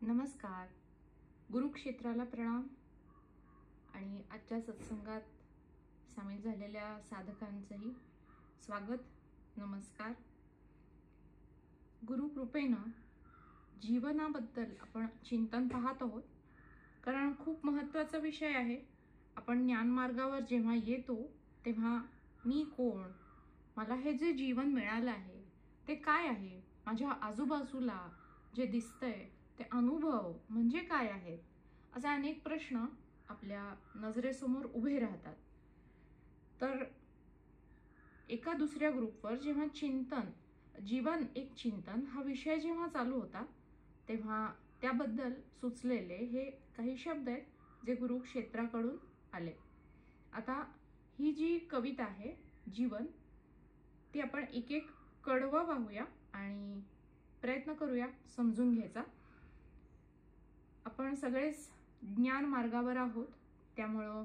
नमस्कार. गुरुक्षेत्राला प्रणाम आणि आजच्या सत्संगात सामील झालेल्या साधकांचंही स्वागत. नमस्कार. गुरुकृपेनं जीवनाबद्दल आपण चिंतन पाहत आहोत, कारण खूप महत्त्वाचा विषय आहे. आपण ज्ञानमार्गावर जेव्हा येतो तेव्हा मी कोण, मला हे जे जीवन मिळालं आहे ते काय आहे, माझ्या आजूबाजूला जे दिसतंय ते अनुभव म्हणजे काय आहेत, असे अनेक प्रश्न आपल्या नजरेसमोर उभे राहतात. तर एका दुसऱ्या ग्रुपवर जेव्हा चिंतन, जीवन एक चिंतन हा विषय जेव्हा चालू होता तेव्हा त्याबद्दल सुचलेले हे काही शब्द आहेत जे गुरुक्षेत्राकडून आले. आता ही जी कविता आहे जीवन, ती आपण एक एक कडवं पाहूया आणि प्रयत्न करूया समजून घ्यायचा. आपण सगळेच ज्ञान मार्गावर आहोत, त्यामुळं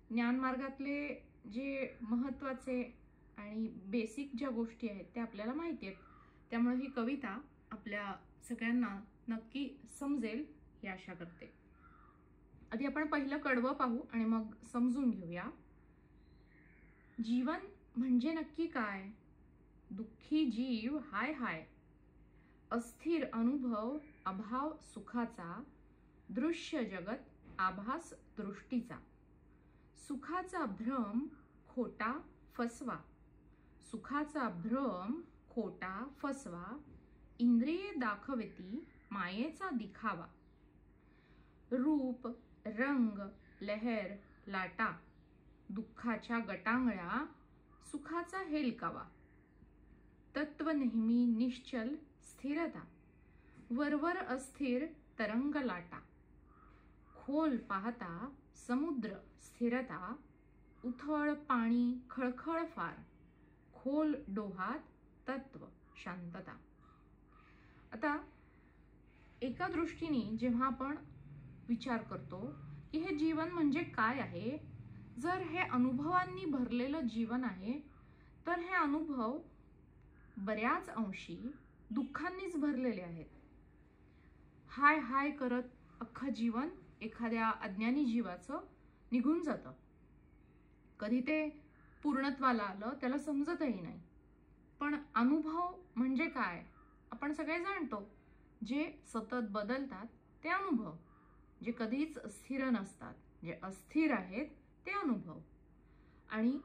ज्ञान मार्गातले जे महत्त्वाचे आणि बेसिक ज्या गोष्टी आहेत त्या आपल्याला माहिती आहेत. त्यामुळे ही कविता आपल्या सगळ्यांना नक्की समजेल ही आशा करते. आधी आपण पहिलं कडवं पाहू आणि मग समजून घेऊया. जीवन म्हणजे नक्की काय? दुःखी जीव हाय हाय, अस्थिर अनुभव अभाव सुखाचा, दृश्य जगत आभास दृष्टीचा, सुखाचा भ्रम खोटा फसवा, सुखाचा भ्रम खोटा फसवा, इंद्रिये दाखवती मायेचा दिखावा, रूप रंग लहर लाटा, दुःखाच्या गटांगळ्या सुखाचा हेलकावा, तत्व नेहमी निश्चल स्थिरता, वरवर अस्थिर तरंग लाटा, खोल पाहता समुद्र स्थिरता, उथळ पाणी खळखळ फार, खोल डोहात तत्व शांतता. आता एका दृष्टीने जेव्हा आपण विचार करतो की हे जीवन म्हणजे काय आहे, जर हे अनुभवांनी भरलेलं जीवन आहे तर हे अनुभव बऱ्याच अंशी दुःखांनीच भरलेले आहेत. हाय हाय करत अख्खं जीवन एखाद्या अज्ञानी जीवाचं निघून जातं. कधी ते पूर्णत्वाला आलं त्याला समजतही नाही. पण अनुभव म्हणजे काय आपण सगळे जाणतो. जे सतत बदलतात ते अनुभव, जे कधीच स्थिर नसतात, जे अस्थिर आहेत ते अनुभव. आणि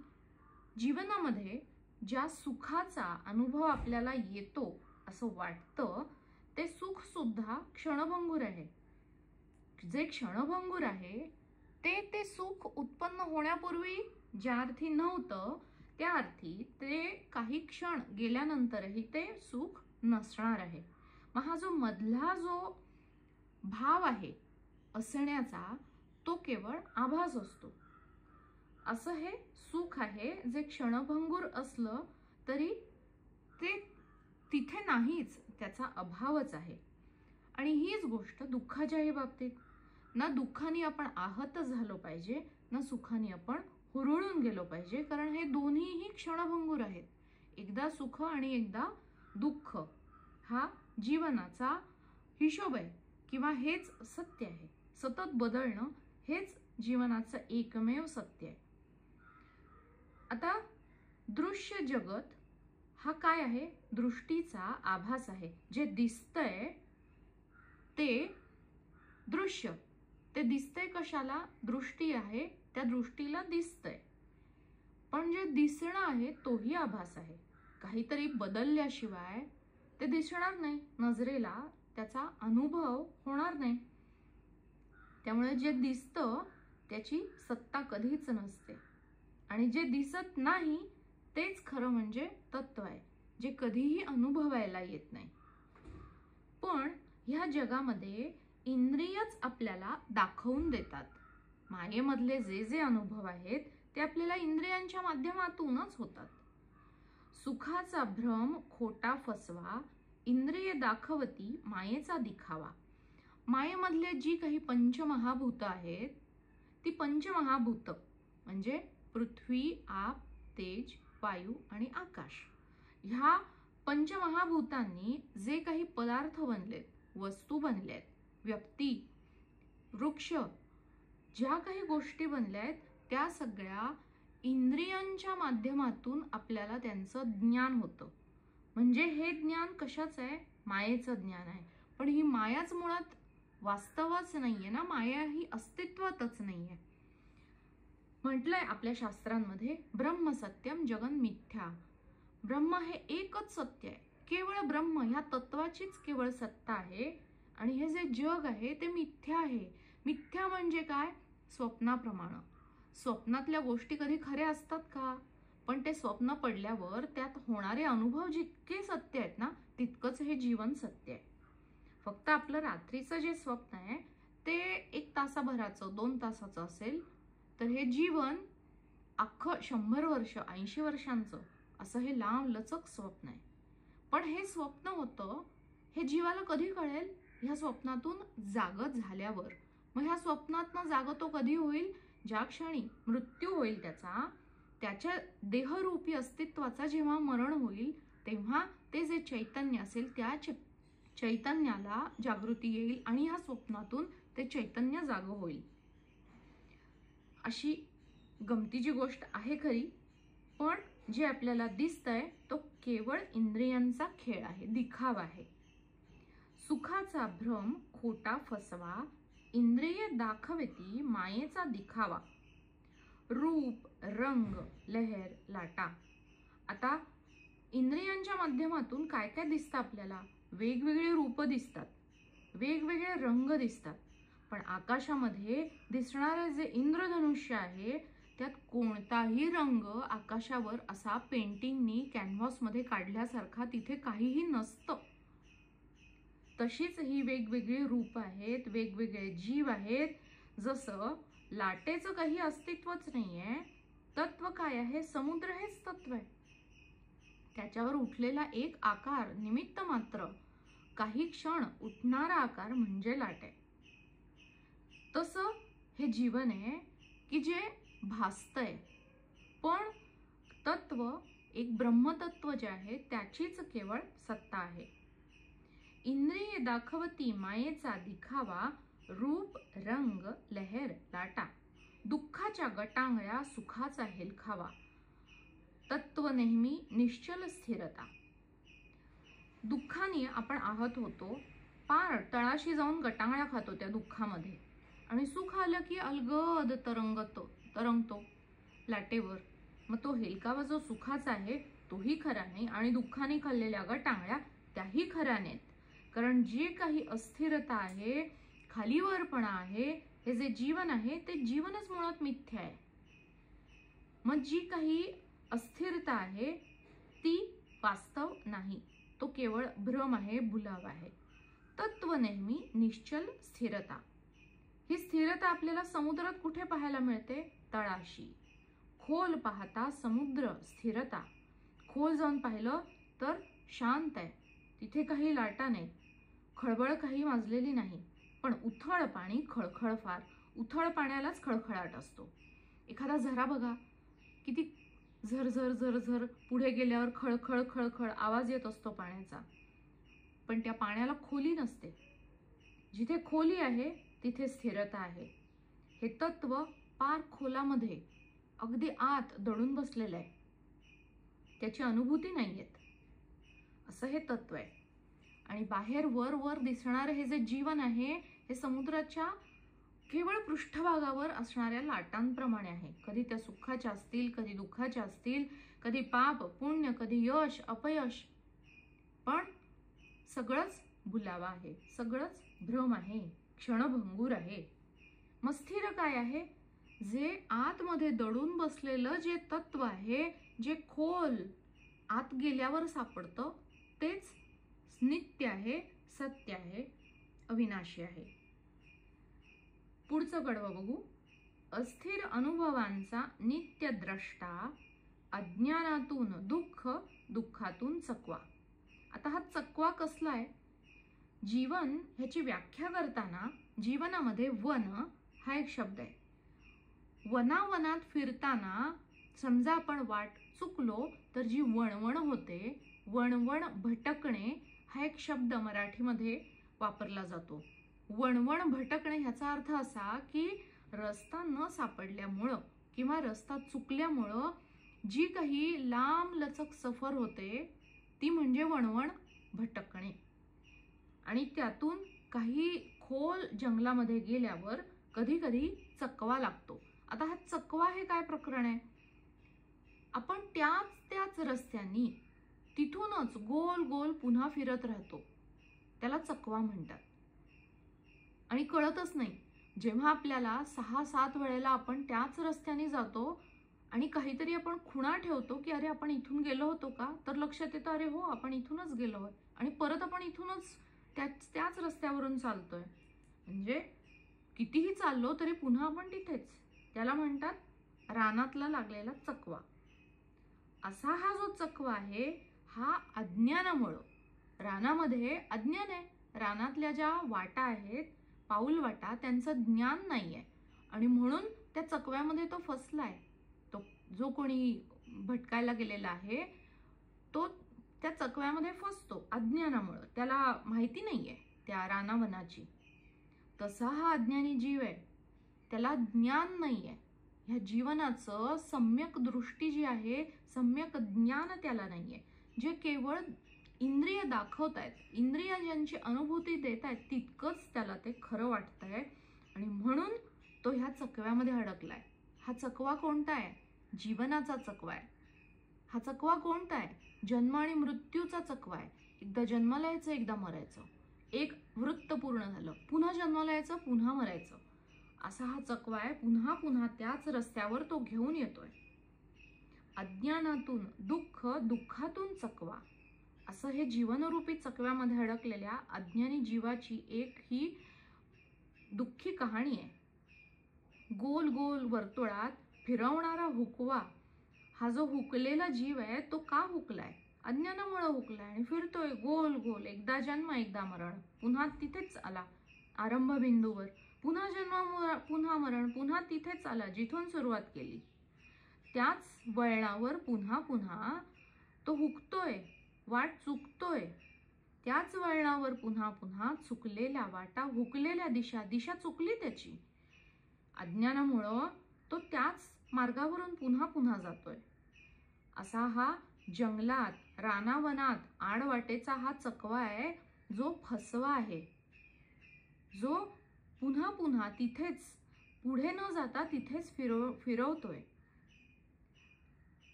जीवनामध्ये ज्या सुखाचा अनुभव आपल्याला येतो असं वाटतं ते सुख सुद्धा क्षणभंगुर आहे. जे क्षणभंगुर आहे ते सुख उत्पन्न होण्यापूर्वी ज्या अर्थी नव्हतं त्या अर्थी ते काही क्षण गेल्यानंतरही ते सुख नसणार आहे. मग हा जो मधला जो भाव आहे असण्याचा तो केवळ आभास असतो. असं हे सुख आहे जे क्षणभंगुर असलं तरी ते तिथे नाहीच, त्याचा अभावच आहे. आणि हीच गोष्ट दुःखाच्याही बाबतीत. ना दुःखाने आपण आहत झालो पाहिजे, ना सुखाने आपण हुरळून गेलो पाहिजे, कारण हे दोन्हीही क्षणभंगुर आहेत. एकदा सुख आणि एकदा दुःख हा जीवनाचा हिशोब आहे किंवा हेच सत्य आहे. सतत बदलणं हेच जीवनाचं एकमेव सत्य आहे. आता दृश्य जगत हा काय आहे? दृष्टीचा आभास आहे. जे दिसतंय ते दृश्य, ते दिसतंय कशाला? दृष्टी आहे, त्या दृष्टीला दिसतंय. पण जे दिसणं आहे तोही आभास आहे. काहीतरी बदलल्याशिवाय ते दिसणार नाही, नजरेला त्याचा अनुभव होणार नाही. त्यामुळे जे दिसतं त्याची सत्ता कधीच नसते आणि जे दिसत नाही तेच खरं म्हणजे तत्व आहे, जे कधीही अनुभवायला येत नाही. पण ह्या जगामध्ये इंद्रियच आपल्याला दाखवून देतात. मायेमधले जे जे अनुभव आहेत ते आपल्याला इंद्रियांच्या माध्यमातूनच होतात. सुखाचा भ्रम खोटा फसवा, इंद्रिय दाखवती मायेचा दिखावा. मायेमधले जी काही पंचमहाभूत आहेत ती पंचमहाभूत म्हणजे पृथ्वी, आप, तेज, वायू आणि आकाश, ह्या पंचमहाभूतांनी जे काही पदार्थ बनलेत, वस्तू बनल्यात, व्यक्ती, वृक्ष, ज्या काही गोष्टी बनल्या आहेत त्या सगळ्या इंद्रियांच्या माध्यमातून आपल्याला त्यांचं ज्ञान होतं. म्हणजे हे ज्ञान कशाचं आहे? मायेचं ज्ञान आहे. पण ही मायाच मुळात वास्तवच नाहीये ना, माया ही अस्तित्वातच नाहीये. म्हटलंय आपल्या शास्त्रांमध्ये, ब्रह्म सत्यम जगन मिथ्या. ब्रह्म हे एकच सत्य आहे, केवळ ब्रह्म ह्या तत्वाचीच केवळ सत्ता आहे आणि हे जे जग आहे ते मिथ्या आहे. मिथ्या म्हणजे काय? स्वप्नाप्रमाणे. स्वप्नातल्या गोष्टी कधी खऱ्या असतात का? पण ते स्वप्न पडल्यावर त्यात होणारे अनुभव जितके सत्य आहेत ना, तितकंच हे जीवन सत्य आहे. फक्त आपलं रात्रीचं जे स्वप्न आहे ते 1 तासाभराचं 2 तासाचं असेल, तर हे जीवन अख्खं 100 वर्ष 80 वर्षांचं असं हे लांब लचक स्वप्न आहे. पण हे स्वप्न होतं हे जीवाला कधी कळेल? ह्या स्वप्नातून जागत झाल्यावर. मग ह्या स्वप्नातनं जागतो कधी होईल? ज्या क्षणी मृत्यू होईल त्याच्या देहरूपी अस्तित्वाचा जेव्हा मरण होईल, तेव्हा ते जे चैतन्य असेल त्या चैतन्याला जागृती येईल आणि ह्या स्वप्नातून ते चैतन्य जाग होईल. अशी गमतीची गोष्ट आहे खरी, पण जे आपल्याला दिसतंय तो केवळ इंद्रियांचा खेळ आहे, दिखावा आहे. सुखाचा भ्रम खोटा फसवा, इंद्रिय दाखवती मायेचा दिखावा. रूप, रंग, लहर, लाटा. आता इंद्रियांच्या माध्यमातून काय काय दिसतं आपल्याला? वेगवेगळे रूप दिसतात, वेगवेगळे रंग दिसतात. पण आकाशामध्ये दिसणारे जे इंद्रधनुष्य आहे त्यात कोणताही रंग आकाशावर असा पेंटिंगनी कॅनव्हासमध्ये काढल्यासारखा तिथे काहीही नसतं. तशीच ही वेगवेगळी रूप आहेत, वेगवेगळे जीव आहेत. जसं लाटेचं काही अस्तित्वच नाहीये. तत्व काय आहे? समुद्र हेच तत्व आहे. त्याच्यावर उठलेला एक आकार निमित्त मात्र, काही क्षण उठणारा आकार म्हणजे लाट आहे. तसं हे जीवन आहे की जे भासतंय, पण तत्व एक ब्रह्मतत्व जे आहे त्याचीच केवळ सत्ता आहे. इंद्रिय दाखवती मायेचा दिखावा, रूप, रंग, लहर, लाटा. दुःखाच्या गटांगळ्या सुखाचा हेलखावा, तत्व नेहमी निश्चल स्थिरता. दुःखाने आपण आहत होतो, पार तळाशी जाऊन गटांगळ्या खातो त्या दुःखामध्ये, आणि सुख आलं की अलगद तरंगतो लाटेवर. मग तो हेलकावा जो सुखाचा आहे तोही खरा नाही आणि दुःखाने खाल्लेल्या गटांगळ्या त्याही खऱ्या नाहीत. कारण जे काही अस्थिरता आहे, खालीवरपणा आहे, हे जे जीवन आहे ते जीवनच मुळात मिथ्या आहे. मग जी काही अस्थिरता आहे ती वास्तव नाही, तो केवळ भ्रम आहे, भुलावा आहे. तत्व नेहमी निश्चल स्थिरता. ही स्थिरता आपल्याला समुद्रात कुठे पाहायला मिळते? तळाशी. खोल पाहता समुद्र स्थिरता. खोल जाऊन पाहिलं तर शांत आहे, तिथे काही लाटा नाहीत, खळबळ काही माजलेली नाही. पण उथळ पाणी खळखळ फार. उथळ पाण्यालाच खळखळाट असतो. एखादा झरा बघा, किती झरझर झरझर पुढे गेल्यावर खळखळ खळखळ आवाज येत असतो पाण्याचा, पण त्या पाण्याला खोली नसते. जिथे खोली आहे तिथे स्थिरता आहे. हे तत्व पार खोलामध्ये अगदी आत दडून बसलेलं आहे, त्याची अनुभूती नाही येत, असं हे तत्व आहे. आणि बाहेर वर वर दिसणारे हे जे जीवन आहे हे समुद्राच्या केवळ पृष्ठभागावर असणाऱ्या लाटांप्रमाणे आहे. कधी त्या सुखाच्या असतील, कधी दुःखाच्या असतील, कधी पाप पुण्य, कधी यश अपयश, पण सगळंच भुलावा आहे, सगळंच भ्रम आहे, क्षणभंगूर आहे. मग स्थिर काय आहे? जे आतमध्ये दडून बसलेलं जे तत्व आहे, जे खोल आत गेल्यावर सापडतं, तेच नित्य आहे, सत्य आहे, अविनाशी आहे. पुढचं कडवं बघू. अस्थिर अनुभवांचा नित्य द्रष्टा, अज्ञानातून दुःख, दुःखातून चकवा. आता हा चकवा कसला आहे? जीवन ह्याची व्याख्या करताना जीवनामध्ये वन हा एक शब्द आहे. वनावनात फिरताना समजा आपण वाट चुकलो तर जी वणवण होते, वणवण भटकणे हा एक शब्द मराठीमध्ये वापरला जातो. वणवण भटकणे ह्याचा अर्थ असा की रस्ता न सापडल्यामुळं किंवा रस्ता चुकल्यामुळं जी काही लांब लचक सफर होते ती म्हणजे वणवण भटकणे. आणि त्यातून काही खोल जंगलामध्ये गेल्यावर कधी कधी चकवा लागतो. आता हा चकवा हे काय प्रकरण आहे? आपण त्याच रस्त्यानी तिथूनच गोल गोल पुन्हा फिरत राहतो, त्याला चकवा म्हणतात. आणि कळतच नाही. जेव्हा आपल्याला 6-7 वेळेला आपण त्याच रस्त्याने जातो आणि काहीतरी आपण खुणा ठेवतो की अरे आपण इथून गेलो होतो का, तर लक्षात येतं अरे हो आपण इथूनच गेलो आहे आणि परत आपण इथूनच त्याच रस्त्यावरून चालतोय. म्हणजे कितीही चाललो तरी पुन्हा आपण तिथेच. त्याला म्हणतात रानातला लागलेला चकवा. असा हा जो चकवा आहे हा अज्ञानामुळं, रानामध्ये अज्ञान आहे, रानातल्या ज्या वाटा आहेत पाऊल वाटा त्यांचं ज्ञान नाहीये आणि म्हणून त्या चकव्यामध्ये तो फसलाय. तो जो कोणी भटकायला गेलेला आहे तो त्या चकव्यामध्ये फसतो अज्ञानामुळं, त्याला माहिती नाहीये त्या रानावनाची. तसा हा अज्ञानी जीव आहे, त्याला ज्ञान नाहीये. ह्या जीवनाचं सम्यक दृष्टी जी आहे, सम्यक ज्ञान त्याला नाहीये. जे केवळ इंद्रिय दाखवतायत, इंद्रिय ज्यांची अनुभूती देत आहेत तितकंच त्याला ते खरं वाटतंय आणि म्हणून तो ह्या चकव्यामध्ये अडकलाय. हा चकवा कोणता आहे? जीवनाचा चकवा आहे. हा चकवा कोणता आहे? जन्म आणि मृत्यूचा चकवा आहे. एकदा जन्माला यायचं, एकदा मरायचं. एक वृत्त पूर्ण झालं, पुन्हा जन्माला यायचं, पुन्हा मरायचं. असा हा चकवा आहे. पुन्हा पुन्हा त्याच रस्त्यावर तो घेऊन येतोय. अज्ञानातून दुःख, दुःखातून चकवा, असं हे जीवनरूपी चकव्यामध्ये अडकलेल्या अज्ञानी जीवाची एक ही दुःखी कहाणी आहे. गोल गोल वर्तुळात फिरवणारा हुकवा, हा जो हुकलेला जीव आहे तो का हुकलाय? अज्ञानामुळे हुकलाय आणि फिरतोय गोल गोल. एकदा जन्म, एकदा मरण, पुन्हा तिथेच आला आरंभ बिंदूवर. पुन्हा जन्म, पुन्हा मरण, पुन्हा तिथेच आला जिथून सुरुवात केली. त्याच वळणावर पुन्हा पुन्हा तो हुकतोय, वाट चुकतोय. त्याच वळणावर पुन्हा पुन्हा चुकलेल्या वाटा, हुकलेल्या दिशा चुकली त्याची. अज्ञानामुळं तो त्याच मार्गावरून पुन्हा पुन्हा जातोय. असा हा जंगलात, रानावनात आडवाटेचा हा चकवा आहे जो फसवा आहे, जो पुन्हा पुन्हा तिथेच, पुढे न जाता तिथेच फिरवतोय.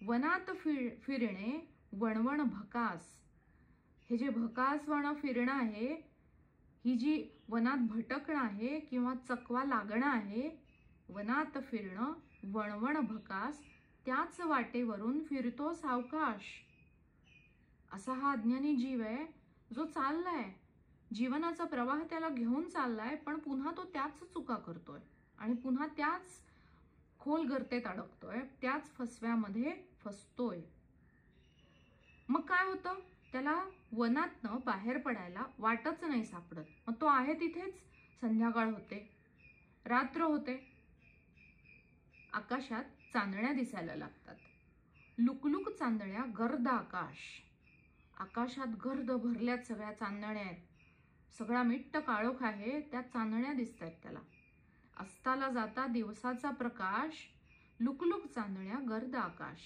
वनात फिरणे वणवण भकास. हे जे भकास वण फिरणं आहे, ही जी वनात भटकणं आहे किंवा चकवा लागणं आहे, वनात फिरणं वणवण भकास, त्याच वाटेवरून फिरतो सावकाश. असा हा अज्ञानी जीव आहे जो चाललाय, जीवनाचा प्रवाह त्याला घेऊन चाललाय, पण पुन्हा तो त्याच चुका करतोय आणि पुन्हा त्याच खोल गर्तेत अडकतोय, त्याच फसव्यामध्ये फसतोय. मग काय होतं? त्याला वनातनं बाहेर पडायला वाटच नाही सापडत. मग तो आहे तिथेच. संध्याकाळ होते, रात्र होते, आकाशात चांदण्या दिसायला लागतात. लुकलुक चांदण्या, गर्द आकाश. आकाशात गर्द भरल्यात सगळ्या चांदण्या आहेत. सगळा मिट्ट काळोख आहे, त्या चांदण्या दिसतात त्याला. अस्ताला जाता दिवसाचा प्रकाश, लुकलुक चांदण्या, गर्द आकाश.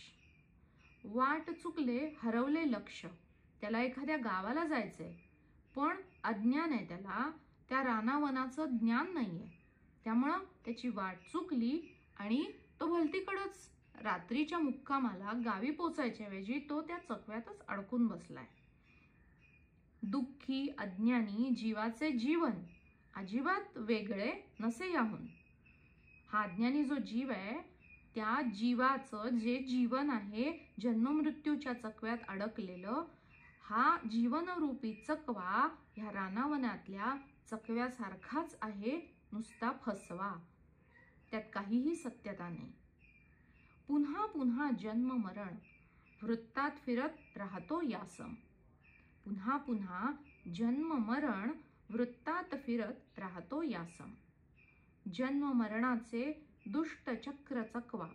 वाट चुकले, हरवले लक्ष. त्याला एखाद्या गावाला जायचंय, पण अज्ञान आहे त्याला, त्या रानावनाचं ज्ञान नाहीये. त्यामुळं त्याची वाट चुकली आणि तो भलतीकडंच रात्रीच्या मुक्कामाला गावी पोचायच्या ऐवजी तो त्या चकव्यातच अडकून बसलाय. दुःखी अज्ञानी जीवाचे जीवन अजिबात वेगळे नसे याहून. हा अज्ञानी जो जीव आहे त्या जीवाचं जे जीवन आहे, जन्ममृत्यूच्या चकव्यात अडकलेलं, हा जीवनरूपी चकवा ह्या रानावनातल्या चकव्यासारखाच आहे, नुसता फसवा. त्यात काहीही सत्यता नाही. पुन्हा पुन्हा जन्म मरण वृत्तात फिरत राहतो यासम. पुन्हा पुन्हा जन्म मरण वृत्तात फिरत राहतो यासम. जन्म मरणाचे दुष्ट चक्र चकवा.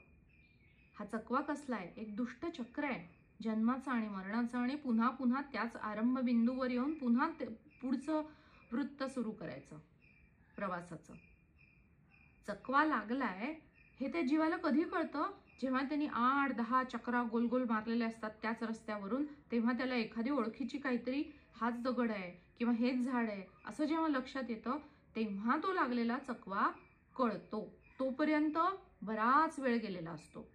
हा चकवा कसला आहे? एक दुष्ट चक्र आहे, जन्माचं आणि मरणाचं, आणि पुन्हा पुन्हा त्याच आरंभ बिंदूवर येऊन पुन्हा पुढचं वृत्त सुरू करायचं. प्रवासाचं. चकवा लागलाय हे त्या जीवाला कधी कळतं? जेव्हा त्यांनी 8-10 चक्रा गोल गोल मारलेले असतात त्याच रस्त्यावरून, तेव्हा त्याला एखादी ओळखीची काहीतरी हाच दगड आहे किंवा हेच झाड आहे असं जेव्हा लक्षात येतं, तेव्हा तो लागलेला चकवा कळतो. तोपर्यंत बराच वेळ गेलेला असतो.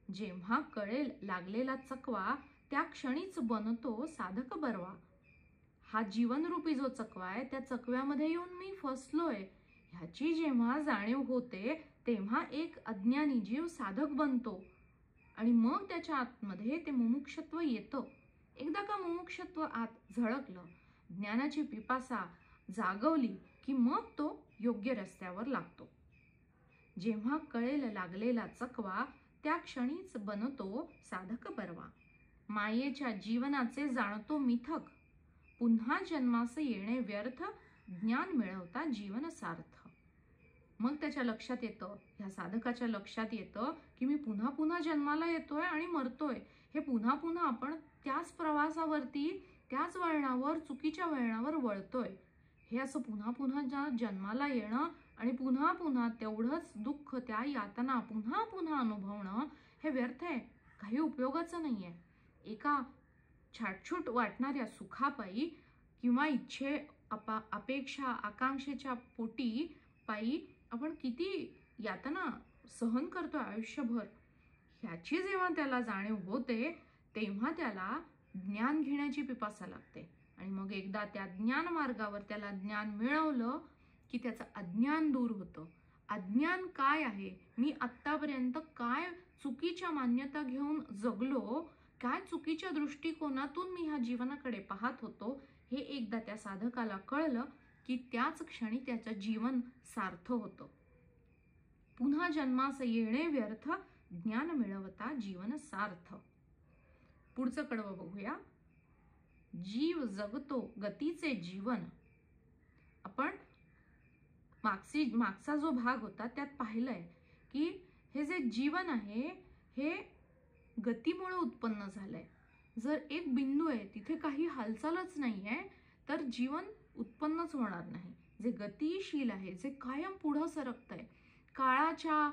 जेव्हा कळेल लागलेला चकवा त्या क्षणीच बनतो साधक बरवा. हा जीवनरूपी जो चकवा आहे त्या चकव्यामध्ये येऊन मी फसलोय ह्याची जेव्हा जाणीव होते, तेव्हा एक अज्ञानी जीव साधक बनतो आणि मग त्याच्या आतमध्ये ते मुमुक्षत्व येतं. एकदा का मुमुक्षत्व आत झळकलं, ज्ञानाची पिपासा जागवली की मग तो योग्य रस्त्यावर लागतो. जेव्हा कळेल लागलेला चकवा त्या क्षणीच बनतो साधक बरवा. मायेच्या जीवनाचे जाणतो मिथक, पुन्हा जन्मास येणे व्यर्थ, ज्ञान मिळवता जीवन सार्थ. मग त्याच्या लक्षात येतं, ह्या साधकाच्या लक्षात येतं की मी पुन्हा पुन्हा जन्माला येतोय आणि मरतोय. हे पुन्हा पुन्हा आपण त्याच प्रवासावरती, त्याच वळणावर, चुकीच्या वळणावर वळतोय. हे असं पुन्हा पुन्हा जन्माला येणं आणि पुन्हा पुन्हा तेवढंच दुःख, त्या यातना पुन्हा पुन्हा अनुभवणं हे व्यर्थ आहे, काही उपयोगाचं नाहीये. एका छाटछूट वाटणाऱ्या सुखापायी किंवा अपेक्षा आकांक्षेच्या पोटी पायी आपण किती यातना सहन करतो आयुष्यभर, ह्याची जेव्हा त्याला जाणीव होते, तेव्हा त्याला ज्ञान घेण्याची पिपासा लागते. आणि मग एकदा त्या ज्ञान मार्गावर त्याला ज्ञान मिळवलं की त्याचं अज्ञान दूर होतं. अज्ञान काय आहे, मी आत्तापर्यंत काय चुकीच्या मान्यता घेऊन जगलो, काय चुकीच्या दृष्टिकोनातून मी ह्या जीवनाकडे पाहत होतो, हे एकदा त्या साधकाला कळलं की त्याच क्षणी त्याचं जीवन सार्थ होतं. पुन्हा जन्मास येणे व्यर्थ, ज्ञान मिळवता जीवन सार्थ. पुढचं कडवं बघूया. जीव जगतो गतीचे जीवन. आपण मागचा जो भाग होता त्यात पाहिलंय की हे जे जीवन आहे हे गतीमुळे उत्पन्न झालंय. जर एक बिंदू आहे तिथे काही हालचालच नाहीये तर जीवन उत्पन्नच होणार नाही. जे गतिशील आहे, जे कायम पुढं सरकतंय, काळाच्या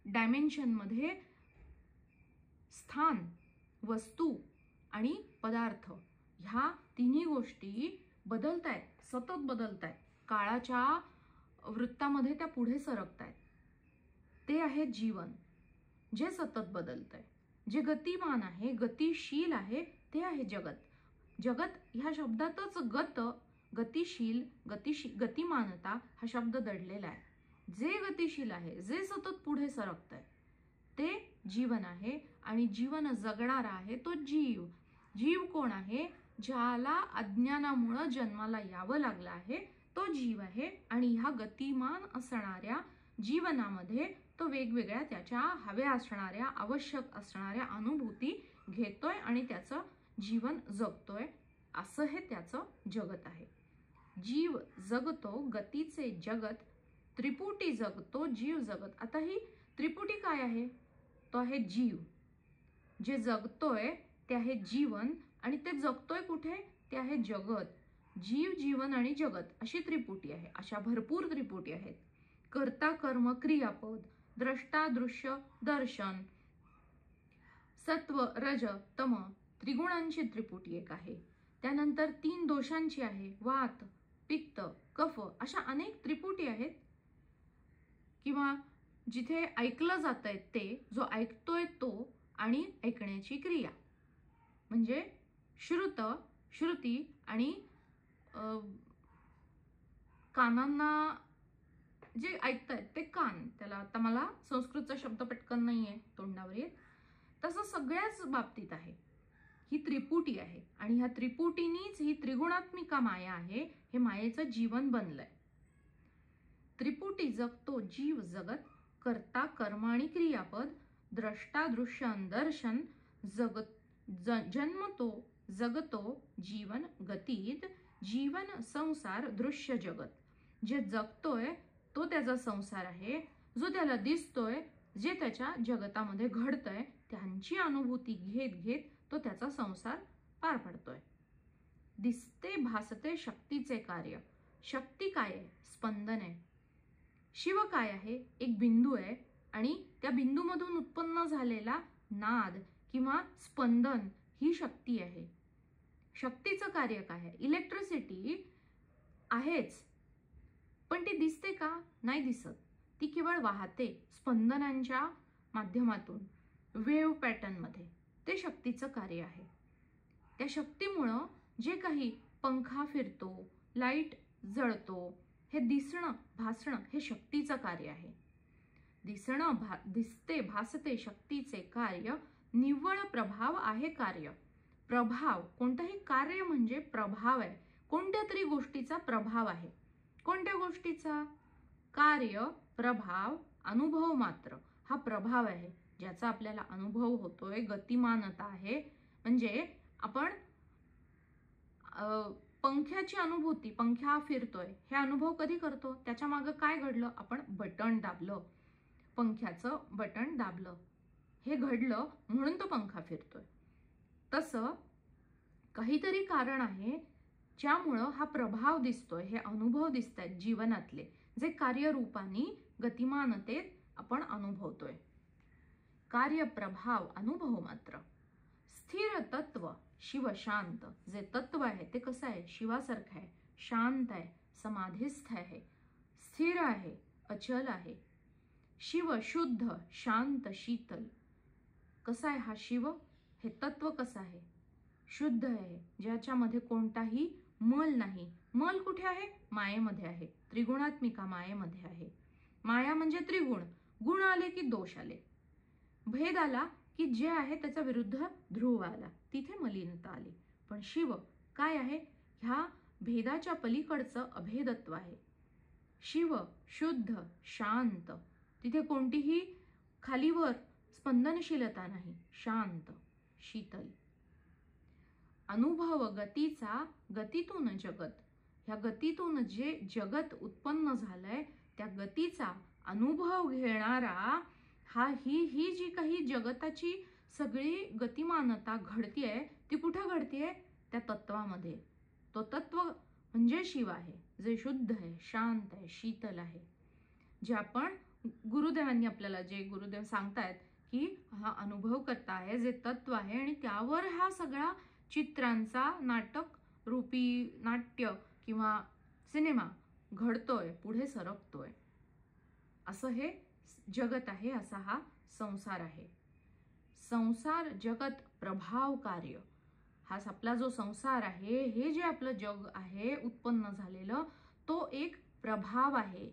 डायमेन्शनमध्ये स्थान, वस्तू आणि पदार्थ ह्या तिन्ही गोष्टी बदलतायत, सतत बदलतायत, काळाच्या वृत्तामध्ये त्या पुढे सरकतायत. ते आहे जीवन, जे सतत बदलतंय. जे गतिमान आहे, गतिशील आहे, ते आहे जगत. जगत ह्या शब्दातच गतिशील, गतिमानता हा शब्द दडलेला आहे. जे गतिशील आहे, जे सतत पुढे सरकतंय, ते जीवन आहे. आणि जीवन जगणारा आहे तो जीव. जीव कोण आहे? ज्याला अज्ञानामुळे जन्माला यावं लागलं आहे तो जीव आहे. आणि ह्या गतिमान असणाऱ्या जीवनामध्ये तो वेगवेगळ्या त्याच्या हव्या असणाऱ्या, आवश्यक असणाऱ्या अनुभूती घेतोय आणि त्याचं जीवन जगतोय. असं हे त्याचं जगत आहे. जीव जगतो गतीचे जगत, त्रिपुटी जगतो जीव जगत. आता ही त्रिपुटी काय आहे? तो आहे जीव. जे जगतोय ते आहे जीवन आणि ते जगतोय कुठे? ते आहे जगत. जीव, जीवन आणि जगत अशी त्रिपुटी आहे. अशा भरपूर त्रिपुटी आहेत. कर्ता, कर्म, क्रियापद, द्रष्टा, दृश्य, दर्शन, सत्व, रज, तम त्रिगुणांची त्रिपुटी एक आहे. त्यानंतर 3 दोषांची आहे, वात, पित्त, कफ अशा अनेक त्रिपुटी आहेत. किंवा जिथे ऐकलं जातंय ते, जो ऐकतोय तो आणि ऐकण्याची क्रिया म्हणजे श्रुत, श्रुती आणि कानांना जे ऐकतायत ते कान. त्याला आता मला संस्कृतचा शब्द पटकन नाहीये तोंडावर येत. तसं सगळ्याच बाबतीत आहे. ही त्रिपुटी आहे आणि ह्या त्रिपुटीनीच ही त्रिगुणात्मिका माया आहे. हे मायेचं जीवन बनलंय. त्रिपुटी जगतो जीव जगत, कर्ता, कर्म आणि क्रियापद, द्रष्टा, दृश्य, दर्शन, जन्मतो जगतो जीवन गतीत, जीवन संसार दृश्य जगत. जे जगतोय तो त्याचा संसार आहे. जो त्याला दिसतोय, जे त्याच्या जगतामध्ये घडतंय, त्यांची अनुभूती घेत घेत तो त्याचा संसार पार पडतोय. दिसते भासते शक्तीचे कार्य. शक्ती काय आहे? स्पंदन आहे. शिव काय आहे? एक बिंदू आहे आणि त्या बिंदूमधून उत्पन्न झालेला नाद किंवा स्पंदन ही शक्ती आहे. शक्तीचं कार्य काय आहे? इलेक्ट्रिसिटी आहेच, पण ती दिसते का? नाही दिसत. ती केवळ वाहते स्पंदनांच्या माध्यमातून, वेव्ह पॅटर्न मध्ये. ते शक्तीचं कार्य आहे. त्या शक्तीमुळं जे काही पंखा फिरतो, लाईट जळतो, हे दिसणं भासणं हे शक्तीचं कार्य आहे. दिसते भासते शक्तीचे कार्य निव्वळ प्रभाव आहे. कार्य प्रभाव, कोणतंही कार्य म्हणजे प्रभाव आहे. कोणत्या तरी गोष्टीचा प्रभाव आहे. कोणत्या गोष्टीचा? कार्य, प्रभाव, अनुभव मात्र हा प्रभाव आहे, ज्याचा आपल्याला अनुभव होतोय. गतिमानता आहे, म्हणजे आपण पंख्याची अनुभूती, पंखा फिरतोय हे अनुभव कधी करतो? त्याच्या मागे काय घडलं? आपण बटन दाबलं, पंख्याचं बटन दाबलं, हे घडलं म्हणून तो पंखा फिरतोय. तसं काहीतरी कारण आहे ज्यामुळं हा प्रभाव दिसतोय, हे अनुभव दिसतायत जीवनातले, जे कार्यरूपाने गतिमानतेत आपण अनुभवतोय. कार्य, प्रभाव, अनुभव मात्र. स्थिर तत्व शिव शांत. जे तत्व आहे ते कसं आहे? शिवासारखं आहे, शांत आहे, समाधिस्थ आहे, स्थिर आहे, अचल आहे. शिव शुद्ध, शांत, शीतल. कसा आहे हा शिव? हे तत्व कसं आहे? शुद्ध आहे, ज्याच्यामध्ये कोणताही मल नाही. मल कुठे आहे? मायेमध्ये आहे. त्रिगुणात्मिका मायेमध्ये आहे. माया म्हणजे त्रिगुण. गुण आले की दोष आले, भेद आला की जे आहे त्याचा विरुद्ध ध्रुव आला, तिथे मलिनता आली. पण शिव काय आहे? ह्या भेदाच्या पलीकडचं अभेदत्व आहे. शिव शुद्ध, शांत, तिथे कोणतीही खालीवर स्पंदनशीलता नाही, शांत, शीतल. अनुभव गतीचा, गतीतून जगत. ह्या गतीतून जे जगत उत्पन्न झालंय त्या गतीचा अनुभव घेणारा ही जी काही जगताची सगळी गतिमानता घडतीये ती कुठे घडतीये? त्या तत्वामध्ये. तो तत्व म्हणजे शिव आहे, जे शुद्ध आहे, शांत आहे, शीतल आहे. जे आपण गुरुदेवांनी आपल्याला, जे गुरुदेव सांगतायत की हा अनुभव करता आहे, जे तत्व आहे आणि त्यावर हा सगळा चित्रांचा नाटक रूपी नाट्य किंवा सिनेमा घडतोय, पुढे सरकतोय. असं हे जगत आहे, असा हा संसार आहे. संसार, जगत, प्रभाव, कार्य. हा आपला जो संसार आहे, हे जे आपलं जग आहे उत्पन्न झालेलं, तो एक प्रभाव आहे,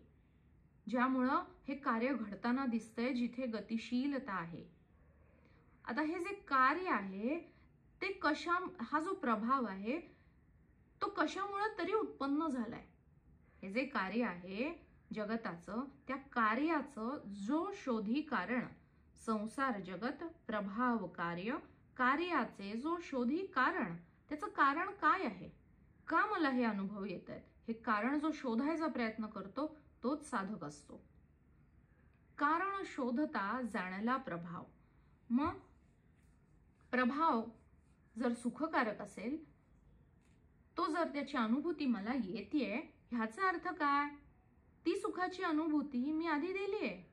ज्यामुळं हे कार्य घडताना दिसतंय, जिथे गतिशीलता आहे. आता हे जे कार्य आहे ते हा जो प्रभाव आहे तो कशामुळे तरी उत्पन्न झालाय. हे जे कार्य आहे जगताचं, त्या कार्याचं जो शोधी कारण, संसार, जगत, प्रभाव, कार्य, कार्याचे जो शोधी कारण, त्याचं कारण काय आहे? का मला हे अनुभव येत आहेत? हे कारण जो शोधायचा प्रयत्न करतो तोच साधक असतो. कारण शोधता जाणला प्रभाव. मग प्रभाव जर सुखकारक असेल, तो जर त्याची अनुभूती मला येतेय, ह्याचा अर्थ काय? ती सुखाची अनुभूती मी आधी दिलीये.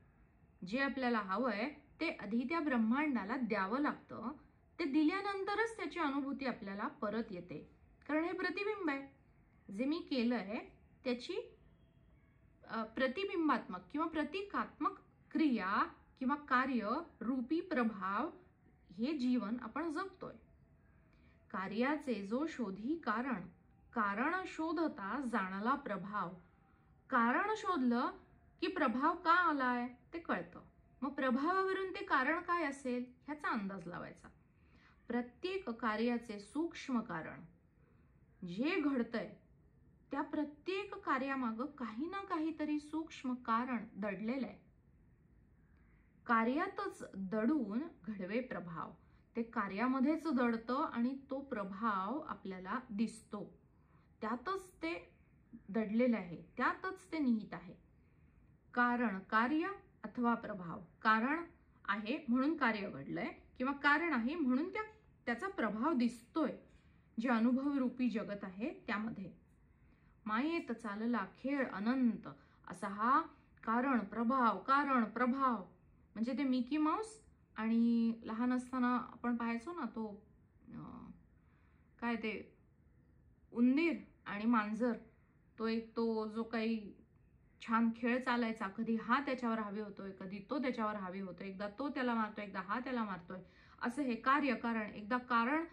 जे आपल्याला हवंय ते आधी त्या ब्रह्मांडाला द्यावं लागतं. ते दिल्यानंतरच त्याची अनुभूती आपल्याला परत येते, कारण हे प्रतिबिंब आहे. जे मी केलंय त्याची प्रतिबिंबात्मक किंवा प्रतिकात्मक क्रिया किंवा कार्य रूपी प्रभाव हे जीवन आपण जगतोय. कार्याचे जो शोधी कारण, कारण शोधता जाणला प्रभाव. कारण शोधलं की प्रभाव का आलाय ते कळतं. मग प्रभावावरून ते कारण काय असेल ह्याचा अंदाज लावायचा. प्रत्येक कार्याचे सूक्ष्म कारण, जे घडतंय त्या प्रत्येक कार्यामागं काही ना काहीतरी सूक्ष्म कारण दडलेलं आहे. कार्यातच दडून घडवे प्रभाव. ते कार्यामध्येच दडतं आणि तो प्रभाव आपल्याला दिसतो. त्यातच ते दडलेलं आहे, त्यातच ते निहित आहे. कारण, कार्य अथवा प्रभाव. कारण आहे म्हणून कार्य घडलंय, किंवा कारण आहे म्हणून त्याचा प्रभाव दिसतोय, जे अनुभव रूपी जगत आहे त्यामध्ये. मायेत चालला खेळ अनंत. असा हा कारण प्रभाव म्हणजे ते मिकी माऊस आणि लहान असताना आपण पाहायचो ना तो काय ते उंदीर आणि मांजर, तो जो काही छान खेळ चालायचा, कधी हा त्याच्यावर हावी होतोय, कधी तो त्याच्यावर हावी होतोय, एकदा तो त्याला मारतोय, एकदा हा त्याला मारतोय, असं हे कार्य कारण एकदा कारण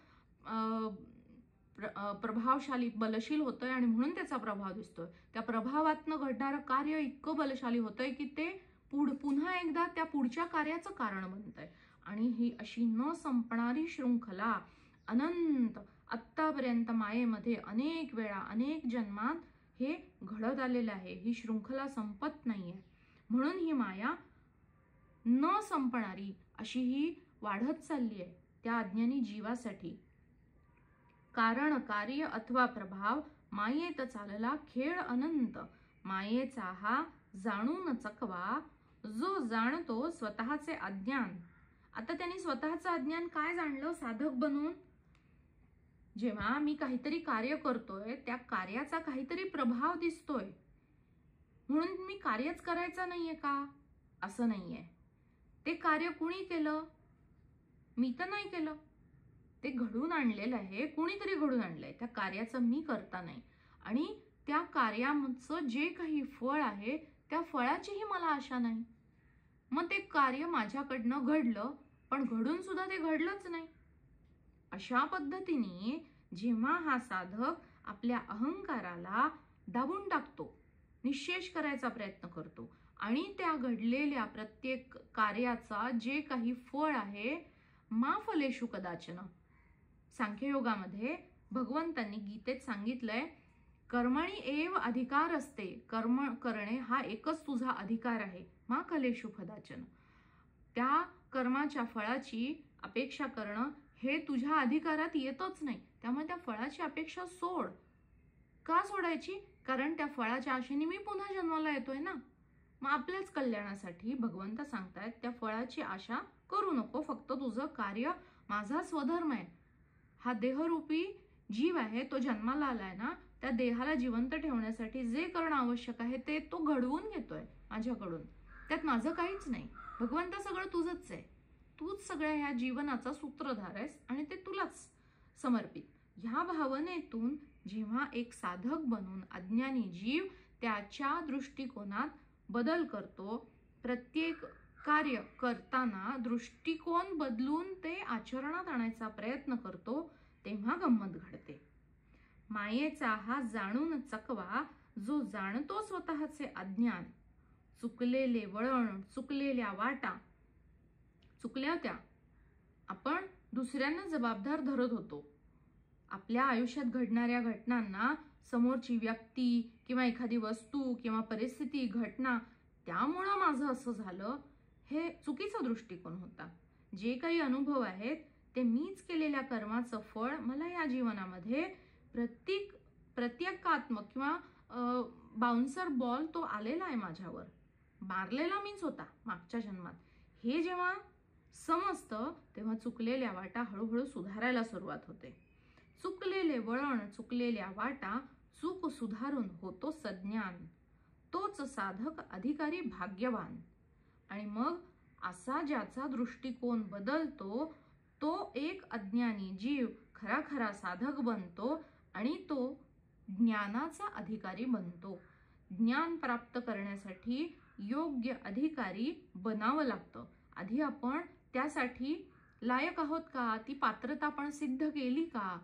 प्रभावशाली बलशील होतंय आणि म्हणून त्याचा प्रभाव दिसतोय. त्या प्रभावातनं घडणारं कार्य इतकं बलशाली होतंय की ते पुन्हा एकदा त्या पुढच्या कार्याचं कारण बनतंय. आणि ही अशी न संपणारी शृंखला अनंत आत्तापर्यंत मायेमध्ये अनेक वेळा अनेक जन्मात हे घडत आलेलं आहे. ही शृंखला संपत नाहीये. म्हणून ही माया न संपणारी अशी ही वाढत चालली आहे त्या अज्ञानी जीवासाठी. कारण कार्य अथवा प्रभाव मायेत चालला खेळ अनंत. मायेचा हा जाणून चकवा जो जाणतो स्वतःचे अज्ञान. आता त्यांनी स्वतःचं अज्ञान काय जाणलं साधक बनून? जेव्हा मी काहीतरी कार्य करतोय त्या कार्याचा काहीतरी प्रभाव दिसतोय म्हणून मी कार्यच करायचं नाहीये का? असं नाहीये. ते कार्य कुणी केलं? मी तर नाही केलं. ते घडून आणलेलं आहे, कुणीतरी घडून आणलंय. त्या कार्याचं मी करता नाही. आणि त्या कार्याचं जे काही फळ आहे त्या फळाचीही मला आशा नाही. मग ते कार्य माझ्याकडनं घडलं पण घडून सुद्धा ते घडलंच नाही. अशा पद्धतीने जेव्हा हा साधक आपल्या अहंकाराला दाबून टाकतो, निःशेष करायचा प्रयत्न करतो आणि त्या घडलेल्या प्रत्येक कार्याचा जे काही फळ आहे मा फलेषु कदाचन. सांख्ययोगामध्ये भगवंतांनी गीतेत सांगितलंय कर्मणी एव अधिकार असते. कर्म करणे हा एकच तुझा अधिकार आहे. मा फलेषु कदाचन. त्या कर्माच्या फळाची अपेक्षा करणं हे तुझ्या अधिकारात येतच नाही. त्यामुळे त्या फळाची अपेक्षा सोड. का सोडायची? कारण त्या फळाच्या आशेने मी पुन्हा जन्माला येतोय ना. मग आपल्याच कल्याणासाठी भगवंत सांगतायत त्या फळाची आशा करू नको. फक्त तुझं कार्य माझा स्वधर्म आहे. हा देहरूपी जीव आहे तो जन्माला आलाय ना, त्या देहाला जिवंत ठेवण्यासाठी जे करणं आवश्यक आहे ते तो घडवून घेतोय माझ्याकडून. त्यात माझं काहीच नाही. भगवंत सगळं तुझंच आहे. तूच सगळ्या ह्या जीवनाचा सूत्रधार आहेस आणि ते तुलाच समर्पित. ह्या भावनेतून जेव्हा एक साधक बनून अज्ञानी जीव त्याच्या दृष्टिकोनात बदल करतो, प्रत्येक कार्य करताना दृष्टिकोन बदलून ते आचरणात आणायचा प्रयत्न करतो, तेव्हा गंमत घडते. मायेचा हा जाणून चकवा जो जाणतो स्वतःचे अज्ञान. चुकलेले वळण, चुकलेल्या वाटा चुकल्या त्या आपण दुसऱ्यांना जबाबदार धरत होतो. आपल्या आयुष्यात घडणाऱ्या घटनांना समोरची व्यक्ती किंवा एखादी वस्तू किंवा परिस्थिती घटना त्यामुळं माझं असं झालं, हे चुकीचा दृष्टिकोन होता. जे काही अनुभव आहेत ते मीच केलेल्या कर्माचं फळ मला या जीवनामध्ये प्रत्येकात्मक किंवा बाउन्सर बॉल तो आलेला आहे माझ्यावर, मारलेला मीच होता मागच्या जन्मात. हे जेव्हा समजतं तेव्हा चुकलेल्या वाटा हळूहळू सुधारायला सुरुवात होते. चुकलेले वळण, चुकलेल्या वाटा चूक सुधारून होतो सज्ञान. तोच साधक अधिकारी भाग्यवान. आणि मग असा ज्याचा दृष्टिकोन बदलतो तो एक अज्ञानी जीव खरा साधक बनतो आणि तो ज्ञानाचा अधिकारी बनतो. ज्ञान प्राप्त करण्यासाठी योग्य अधिकारी बनावं लागतं. आधी आपण त्यासाठी लायक आहोत का, ती पात्रता आपण सिद्ध केली का,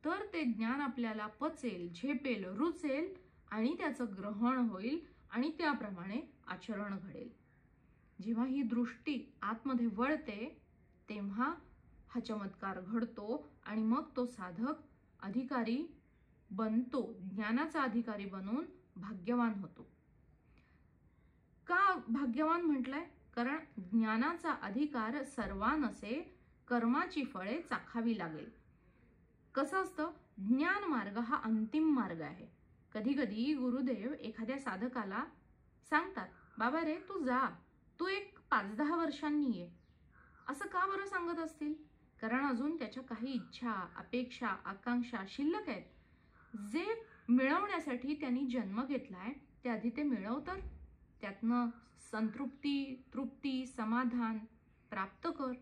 तर ते ज्ञान आपल्याला पचेल, झेपेल, रुचेल आणि त्याचं ग्रहण होईल आणि त्याप्रमाणे आचरण घडेल. जेव्हा ही दृष्टी आतमध्ये वळते तेव्हा हा चमत्कार घडतो आणि मग तो साधक अधिकारी बनतो, ज्ञानाचा अधिकारी बनून भाग्यवान होतो. का भाग्यवान म्हटलंय? कारण ज्ञानाचा अधिकार सर्वांनसे कर्माची फळे चाखावी लागेल. कसं असतं, ज्ञान मार्ग हा अंतिम मार्ग आहे. कधी कधी गुरुदेव एखाद्या साधकाला सांगतात, बाबा रे तू जा, तू एक 5-10 वर्षांनी ये. असं का बरं सांगत असतील? कारण अजून त्याच्या काही इच्छा, अपेक्षा, आकांक्षा शिल्लक आहेत, जे मिळवण्यासाठी त्यांनी जन्म घेतलाय, ते आधी ते मिळव तर, त्यातनं संतृप्ती, तृप्ती, समाधान प्राप्त कर.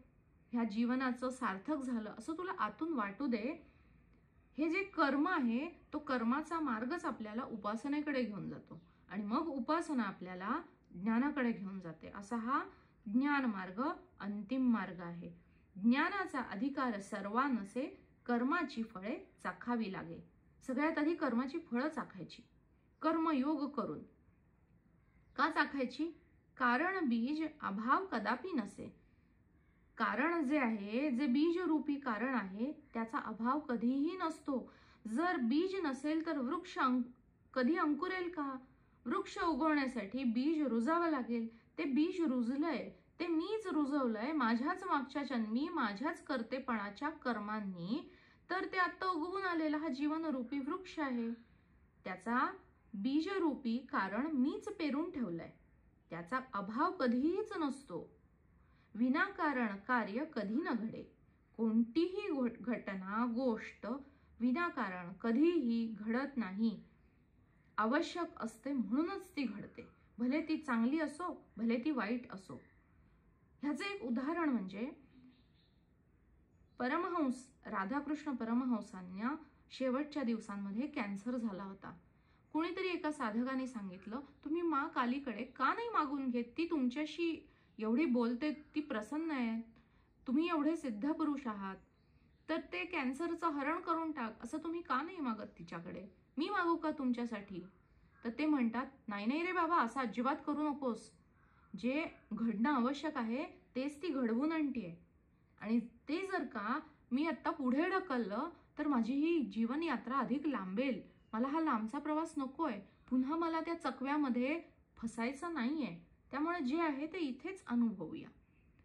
ह्या जीवनाचं सार्थक झालं असं तुला आतून वाटू दे. हे जे कर्म आहे तो कर्माचा मार्गच आपल्याला उपासनेकडे घेऊन जातो आणि मग उपासना आपल्याला ज्ञानाकडे घेऊन जाते. असा हा ज्ञान मार्ग अंतिम मार्ग आहे. ज्ञानाचा अधिकार सर्वांनसे, कर्माची फळे चाखावी लागे. सगळ्यात आधी कर्माची फळं चाखायची, कर्मयोग करून. का चाखायची? कारण बीज अभाव कदापि नसे. कारण जे आहे, जे बीज रूपी कारण आहे, त्याचा अभाव कधीही नसतो. जर बीज नसेल तर वृक्ष कधी अंकुरेल का? वृक्ष उगवण्यासाठी बीज रुजावं लागेल. ते बीज रुजलंय, ते मीच रुजवलंय माझ्याच मागच्या जन्मी, माझ्याच कर्तेपणाच्या कर्मांनी, तर ते आता उगवून आलेला हा जीवनरूपी वृक्ष आहे. त्याचा बीजरूपी कारण मीच पेरून ठेवलंय. त्याचा अभाव कधीच नसतो. विनाकारण कार्य कधी न घडे. कोणतीही घटना, गोष्ट विनाकारण कधीही घडत नाही. आवश्यक असते म्हणूनच ती घडते. भले ती चांगली असो, भले ती वाईट असो. ह्याचे एक उदाहरण म्हणजे परमहंस राधाकृष्ण परमहंसांना शेवटच्या दिवसांमध्ये कॅन्सर झाला होता. कोणीतरी एका साधकाने सांगितलं, तुम्ही माँ कालीकडे का नाही मागून घेत? ती तुमच्याशी एवढी बोलते, ती प्रसन्न आहे, तुम्ही एवढे सिद्ध पुरुष आहात, तर ते कॅन्सरचं हरण करून टाक, असं तुम्ही का नाही मागत तिच्याकडे? मी मागू का तुमच्यासाठी? तर ते म्हणतात, नाही नाही रे बाबा, असं अजिबात करू नकोस. जे घडणं आवश्यक आहे तेच ती घडवून आणतीये. आणि ते जर का मी आत्ता पुढे ढकललं तर माझी ही जीवन यात्रा अधिक लांबेल. मला हा लांबचा प्रवास नकोय. पुन्हा मला त्या चकव्यामध्ये फसायचं नाहीये. त्यामुळे जे आहे ते इथेच अनुभवूया.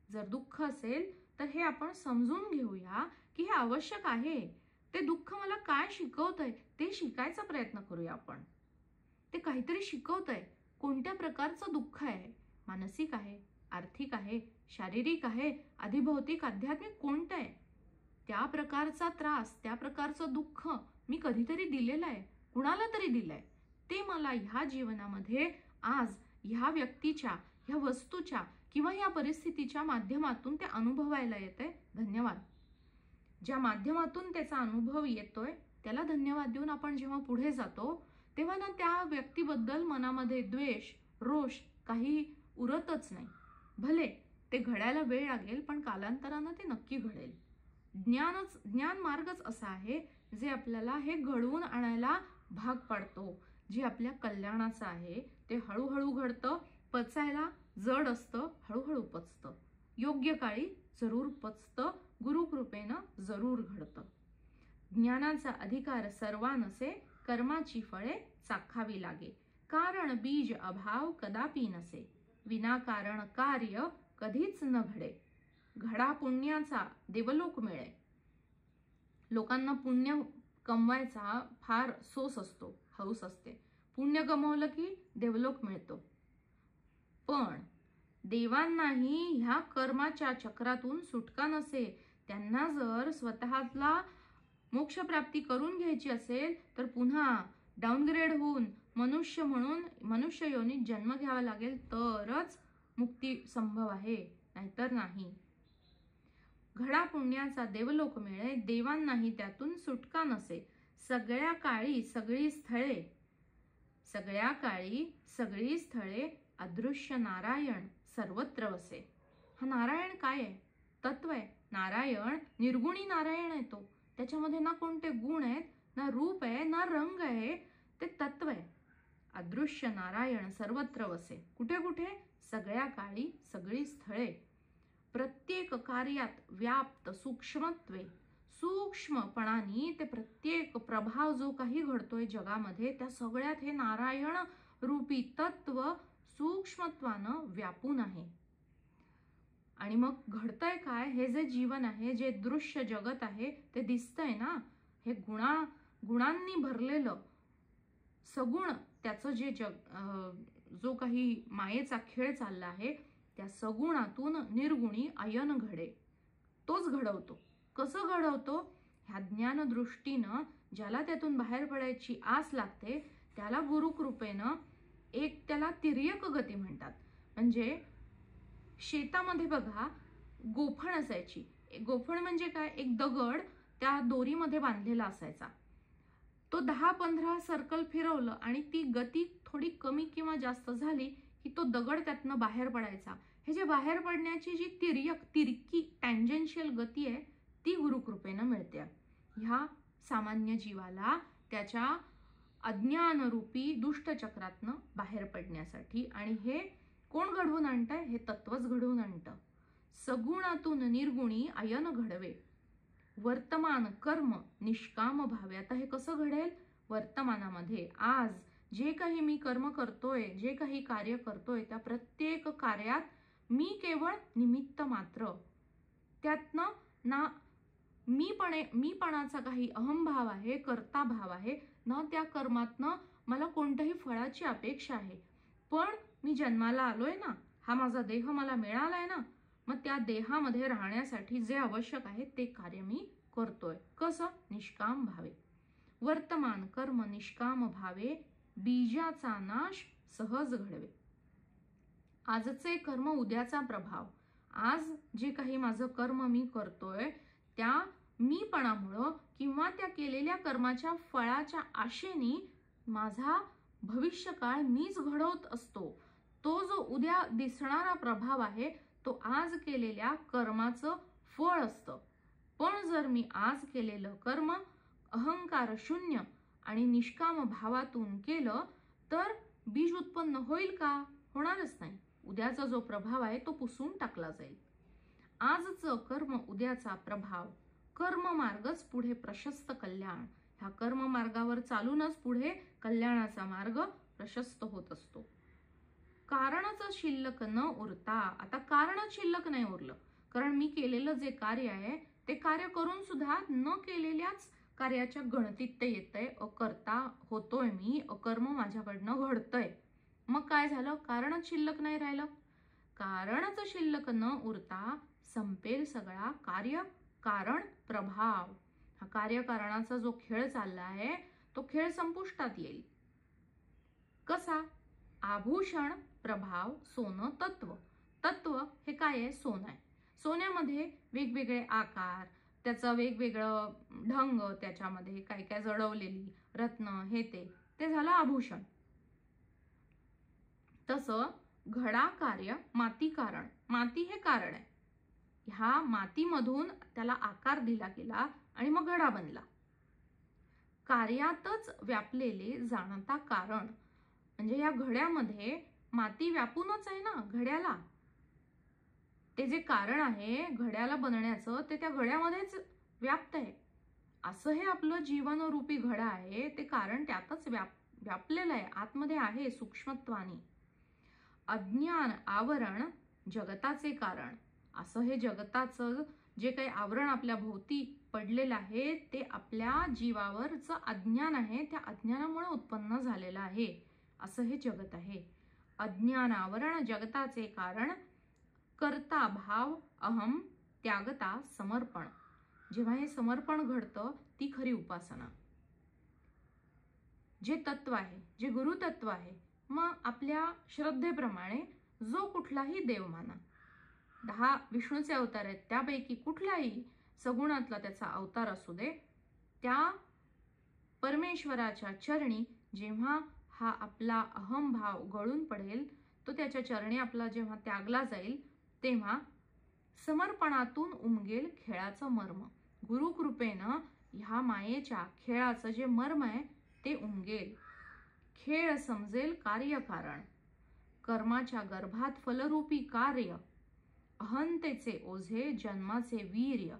जर दुःख असेल तर हे आपण समजून घेऊया की हे आवश्यक आहे. ते दुःख मला काय शिकवतंय ते शिकायचा प्रयत्न करूया आपण. ते काहीतरी शिकवतंय. कोणत्या प्रकारचं दुःख आहे? मानसिक आहे, आर्थिक आहे, शारीरिक आहे, अधिभौतिक, आध्यात्मिक, कोणतं आहे? त्या प्रकारचा त्रास, त्या प्रकारचं दुःख मी कधीतरी दिलेलं आहे, कुणाला तरी दिलंय. ते मला ह्या जीवनामध्ये आज ह्या व्यक्तीच्या, ह्या वस्तूच्या किंवा ह्या परिस्थितीच्या माध्यमातून ते अनुभवायला येतंय. धन्यवाद. ज्या माध्यमातून त्याचा अनुभव येतोय त्याला धन्यवाद देऊन आपण जेव्हा पुढे जातो तेव्हा ना त्या व्यक्तीबद्दल मनामध्ये द्वेष, रोष काही उरतच नाही. भले ते घडायला वेळ लागेल पण कालांतरानं ते नक्की घडेल. ज्ञान मार्गच असा आहे जे आपल्याला हे घडवून आणायला भाग पाडतो. जे आपल्या कल्याणाचं आहे ते हळूहळू घडतं. पचायला जड असतं, हळूहळू पचतं. योग्य काळी जरूर पचतं. गुरुकृपेनं जरूर घडतं. ज्ञानाचा अधिकार सर्वांनसे, कर्माची फळे चाखावी लागे. कारण बीज अभाव कदापि नसे. विनाकारण कार्य कधीच न घडे. घडा पुण्याचा देवलोक मिळे. लोकांना पुण्य कमवायचा फार सोस असतो, हौस असते. पुण्य कमवलं की देवलोक मिळतो. पण देवांनाही ह्या कर्माच्या चक्रातून सुटका नसे. त्यांना जर स्वतःला मोक्षप्राप्ती करून घ्यायची असेल तर पुन्हा डाऊनग्रेड होऊन मनुष्य म्हणून मनुष्य योनीत जन्म घ्यावा लागेल, तरच मुक्ती संभव आहे, नाहीतर नाही. घडा पुण्याचा देवलोक मिळे. देवांनाही त्यातून सुटका नसे. सगळ्या काळी सगळी स्थळे, सगळ्या काळी सगळी स्थळे अदृश्य नारायण सर्वत्र वसे. हा नारायण काय आहे? तत्व आहे. नारायण निर्गुणी नारायण आहे. तो त्याच्यामध्ये ना कोणते गुण आहेत, ना रूप आहे, ना रंग आहे. ते तत्व आहे. अदृश्य नारायण सर्वत्र वसे. कुठे कुठे? सगळ्या काळी सगळी स्थळे. प्रत्येक कार्यात व्याप्त सूक्ष्मत्वे. सूक्ष्मपणाने ते प्रत्येक प्रभाव जो काही घडतोय जगामध्ये त्या सगळ्यात हे नारायण रूपी तत्व सूक्ष्मत्वानं व्यापून आहे. आणि मग घडतंय काय? हे जे जीवन आहे, जे दृश्य जगत आहे ते दिसतंय ना. हे गुणांनी भरलेलं सगुण त्याचं जे जो काही मायेचा खेळ चालला आहे त्या सगुणातून निर्गुणी अयन घडे. तोच घडवतो. कसं घडवतो? ह्या ज्ञानदृष्टीनं ज्याला त्यातून बाहेर पडायची आस लागते त्याला गुरुकृपेनं त्याला तिर्यक गती म्हणतात. म्हणजे शेतामध्ये बघा गोफण असायची. गोफण म्हणजे काय? एक दगड त्या दोरीमध्ये बांधलेला असायचा. तो 10-15 सर्कल फिरवलं आणि ती गती थोडी कमी किंवा जास्त झाली की तो दगड त्यातनं बाहेर पडायचा. हे जे बाहेर पडण्याची जी तिरकी टँजेन्शियल गती आहे ती गुरुकृपेनं मिळते ह्या सामान्य जीवाला त्याच्या अज्ञानरूपी दुष्टचक्रातनं बाहेर पडण्यासाठी. आणि हे कोण घडवून आणतंय? हे तत्वच घडवून आणतं. सगुणातून निर्गुणी अयन घडवे, वर्तमान कर्म निष्काम भावे. आता हे कसं घडेल? वर्तमानामध्ये आज जे काही मी कर्म करतोय, जे काही कार्य करतोय, त्या प्रत्येक कार्यात मी केवळ निमित्त मात्र. त्यातनं ना मीपणाचा काही अहंभाव आहे, कर्ता भाव आहे, ना त्या कर्मातनं मला कोणत्याही फळाची अपेक्षा आहे. पण मी जन्माला आलोय ना, हा माझा देह मला मिळालाय ना, मग त्या देहामध्ये राहण्यासाठी जे आवश्यक आहे ते कार्य मी करतोय. कसं? निष्काम भावे. वर्तमान कर्म निष्काम भावे, बीजाचा नाश सहज घडवे. आजचे कर्म उद्याचा प्रभाव. आज जे काही माझं कर्म मी करतोय त्या मीपणामुळं किंवा त्या केलेल्या कर्माच्या फळाच्या आशेने माझा भविष्यकाळ मीच घडवत असतो. तो जो उद्या दिसणारा प्रभाव आहे तो आज केलेल्या कर्माचं फळ असतं. पण जर मी आज केलेलं कर्म अहंकार शून्य आणि निष्काम भावातून केलं तर बीज उत्पन्न होईल का? होणारच नाही. उद्याचा जो प्रभाव आहे तो पुसून टाकला जाईल. आजचं कर्म उद्याचा प्रभाव. कर्म मार्गच पुढे प्रशस्त कल्याण. ह्या कर्म मार्गावर चालूनच पुढे कल्याणाचा मार्ग प्रशस्त होत असतो. कारणच शिल्लक न उरता. आता कारणच शिल्लक नाही उरलं, कारण मी केलेलं जे कार्य आहे ते कार्य करून सुद्धा न केलेल्याच कार्याच्या गणतीत ते येतंय. अकर्ता होतोय मी, अकर्म माझ्याकडनं घडतंय. मग काय झालं? कारणच शिल्लक नाही राहिलं. कारणच शिल्लक न उरता संपेल सगळा कार्य कारण प्रभाव. हा कार्यकारणाचा जो खेळ चालला आहे तो खेळ संपुष्टात येईल. कसा? आभूषण प्रभाव सोनं तत्व. तत्व हे काय आहे? सोनं आहे. सोन्यामध्ये वेगवेगळे आकार, त्याचं वेगवेगळं ढंग, त्याच्यामध्ये काय काय जडवलेली रत्न, हे ते झालं आभूषण. तसं घडा कार्य माती कारण. माती हे कारण आहे. ह्या मातीमधून त्याला आकार दिला गेला आणि मग घडा बनला. कार्यातच व्यापलेले जाणता कारण. म्हणजे या घड्यामध्ये माती व्यापूनच आहे ना घड्याला. ते जे कारण आहे घड्याला बनण्याचं ते त्या घड्यामध्येच व्याप्त आहे. असं हे आपलं जीवनरूपी घडा आहे, ते कारण त्यातच व्यापलेलं आहे, आतमध्ये आहे सूक्ष्मत्वाने. अज्ञान आवरण जगताचे कारण. असं हे जगताचं जे काही आवरण आपल्या भोवती पडलेलं आहे ते आपल्या जीवावरचं अज्ञान आहे, त्या अज्ञानामुळे उत्पन्न झालेलं आहे. असं हे जगत आहे. अज्ञान आवरण जगताचे कारण. कर्ता भाव अहम त्यागता समर्पण. जेव्हा हे समर्पण घडतं ती खरी उपासना. जे तत्व आहे, जे गुरुतत्व आहे, मग आपल्या श्रद्धेप्रमाणे जो कुठलाही देव माना. 10 विष्णूचे अवतार आहेत त्यापैकी कुठलाही सगुणातला त्याचा अवतार असू दे, त्या परमेश्वराच्या चरणी जेव्हा हा आपला अहमभाव गळून पडेल, तो त्याच्या चरणी आपला जेव्हा त्यागला जाईल तेव्हा समर्पणातून उमगेल खेळाचं मर्म. गुरुकृपेनं ह्या मायेच्या खेळाचं जे मर्म आहे ते उमगेल. खेळ समजेल कार्यकारण. कर्माच्या गर्भात फलरूपी कार्य. अहंतेचे ओझे जन्माचे वीर्य.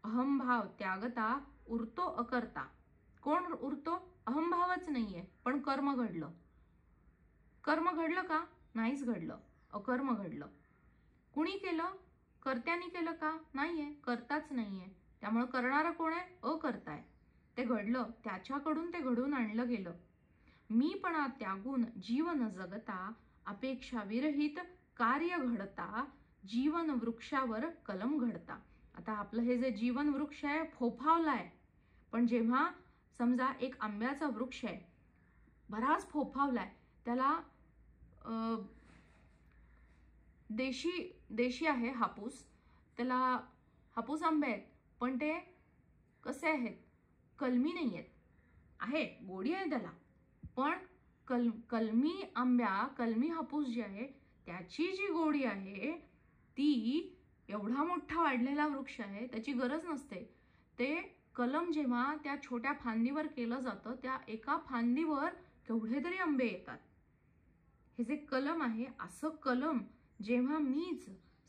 अहंभाव त्यागता उरतो अकर्ता. कोण उरतो? अहंभावच नाहीये पण कर्म घडलं. कर्म घडलं का? नाहीच घडलं, अकर्म घडलं. कुणी केलं? कर्त्याने केलं का? नाहीये, कर्ताच नाहीये. त्यामुळे करणारा कोण आहे? अकर्ता आहे. ते घडलं, त्याच्याकडून ते घडून आणलं गेलं. मीपणा त्यागून जीवन जगता अपेक्षा विरहित कार्य घडता जीवन वृक्षावर कलम घडता. आता आपलं हे जे जीवन वृक्ष आहे फोफावलाय, पण जेव्हा समजा एक आंब्याचा वृक्ष आहे, बराच फोफावलाय, त्याला देशी आहे हापूस, त्याला हापूस आंबे आहेत, पण ते कसे आहेत, कलमी नाही आहेत, आहे गोडी आहे त्याला, पण कलमी हापूस जे आहे त्याची जी गोडी आहे ती, एवढा मोठा वाढलेला वृक्ष आहे त्याची गरज नसते. ते कलम जेव्हा त्या छोट्या फांदीवर केलं जातं, त्या एका फांदीवर केवढे तरी आंबे येतात. हे जे कलम आहे, असं कलम जेव्हा मीच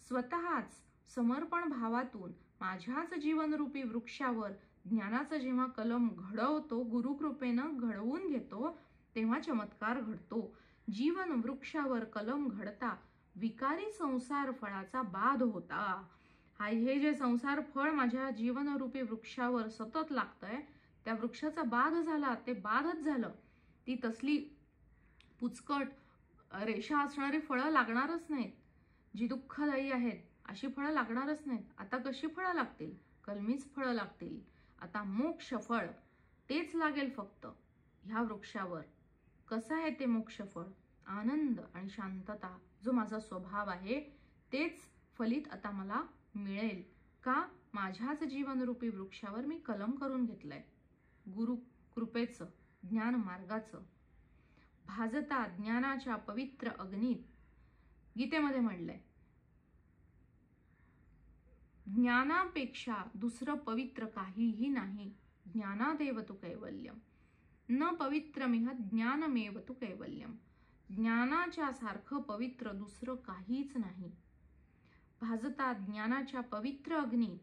स्वतःच समर्पण भावातून माझ्याच जीवनरूपी वृक्षावर ज्ञानाचं जेव्हा कलम घडवतो, गुरुकृपेनं घडवून घेतो, तेव्हा चमत्कार घडतो. जीवन वृक्षावर कलम घडता विकारी संसार फळाचा बाध होता. हे जे संसार फळ माझ्या जीवनरूपी वृक्षावर सतत लागतंय, त्या वृक्षाचा बाध झाला, ते बाधच झालं. ती तसली पुचकट रेषा असणारी फळं लागणारच नाहीत, जी दुःखदायी आहेत अशी फळं लागणारच नाहीत. आता कशी फळं लागतील, कलमीच फळं लागतील. आता मोक्ष फळ तेच लागेल फक्त ह्या वृक्षावर. कसं आहे ते मोक्ष फळ, आनंद आणि शांतता, जो माझा स्वभाव आहे तेच फलित आता मला मिळेल. का, माझ्याच जीवनरूपी वृक्षावर मी कलम करून घेतलंय, गुरु कृपेचं, ज्ञान मार्गाचं. भाजता ज्ञानाच्या पवित्र अग्नीत, गीतेमध्ये म्हणलंय, ज्ञानापेक्षा दुसरं पवित्र काहीही नाही. ज्ञानादेव तु कैवल्यम, न पवित्रमिह ज्ञानमेव तु कैवल्यम. ज्ञानाच्या सारखं पवित्र दुसरं काहीच नाही. भाजता ज्ञानाच्या पवित्र अग्नीत,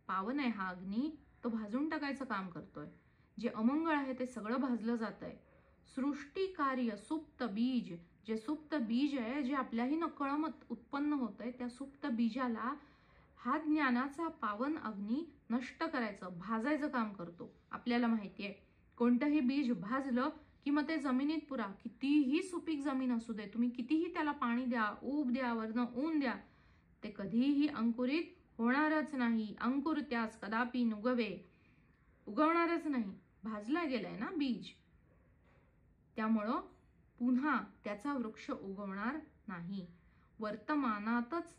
पावन आहे हा अग्नी, तो भाजून टाकायचं काम करतोय. जे अमंगळ आहे ते सगळं भाजलं जातंय. सृष्टी कार्य सुप्त बीज, जे सुप्त बीज आहे, जे आपल्याही नकळत उत्पन्न होतंय, त्या सुप्त बीजाला हा ज्ञानाचा पावन अग्नी नष्ट करायचं, भाजायचं काम करतो. आपल्याला माहितीये, कोणतंही बीज भाजलं की मग ते जमिनीत पुरा, कितीही सुपीक जमीन असू दे, तुम्ही कितीही त्याला पाणी द्या, ऊब द्या, वरनं ऊन द्या, ते कधीही अंकुरित होणारच नाही. अंकुर त्यास कदापि नुगवे, उगवणारच नाही, भाजला गेलाय ना बीज. त्यामुळं पुन्हा त्याचा वृक्ष उगवणार नाही. वर्तमानातच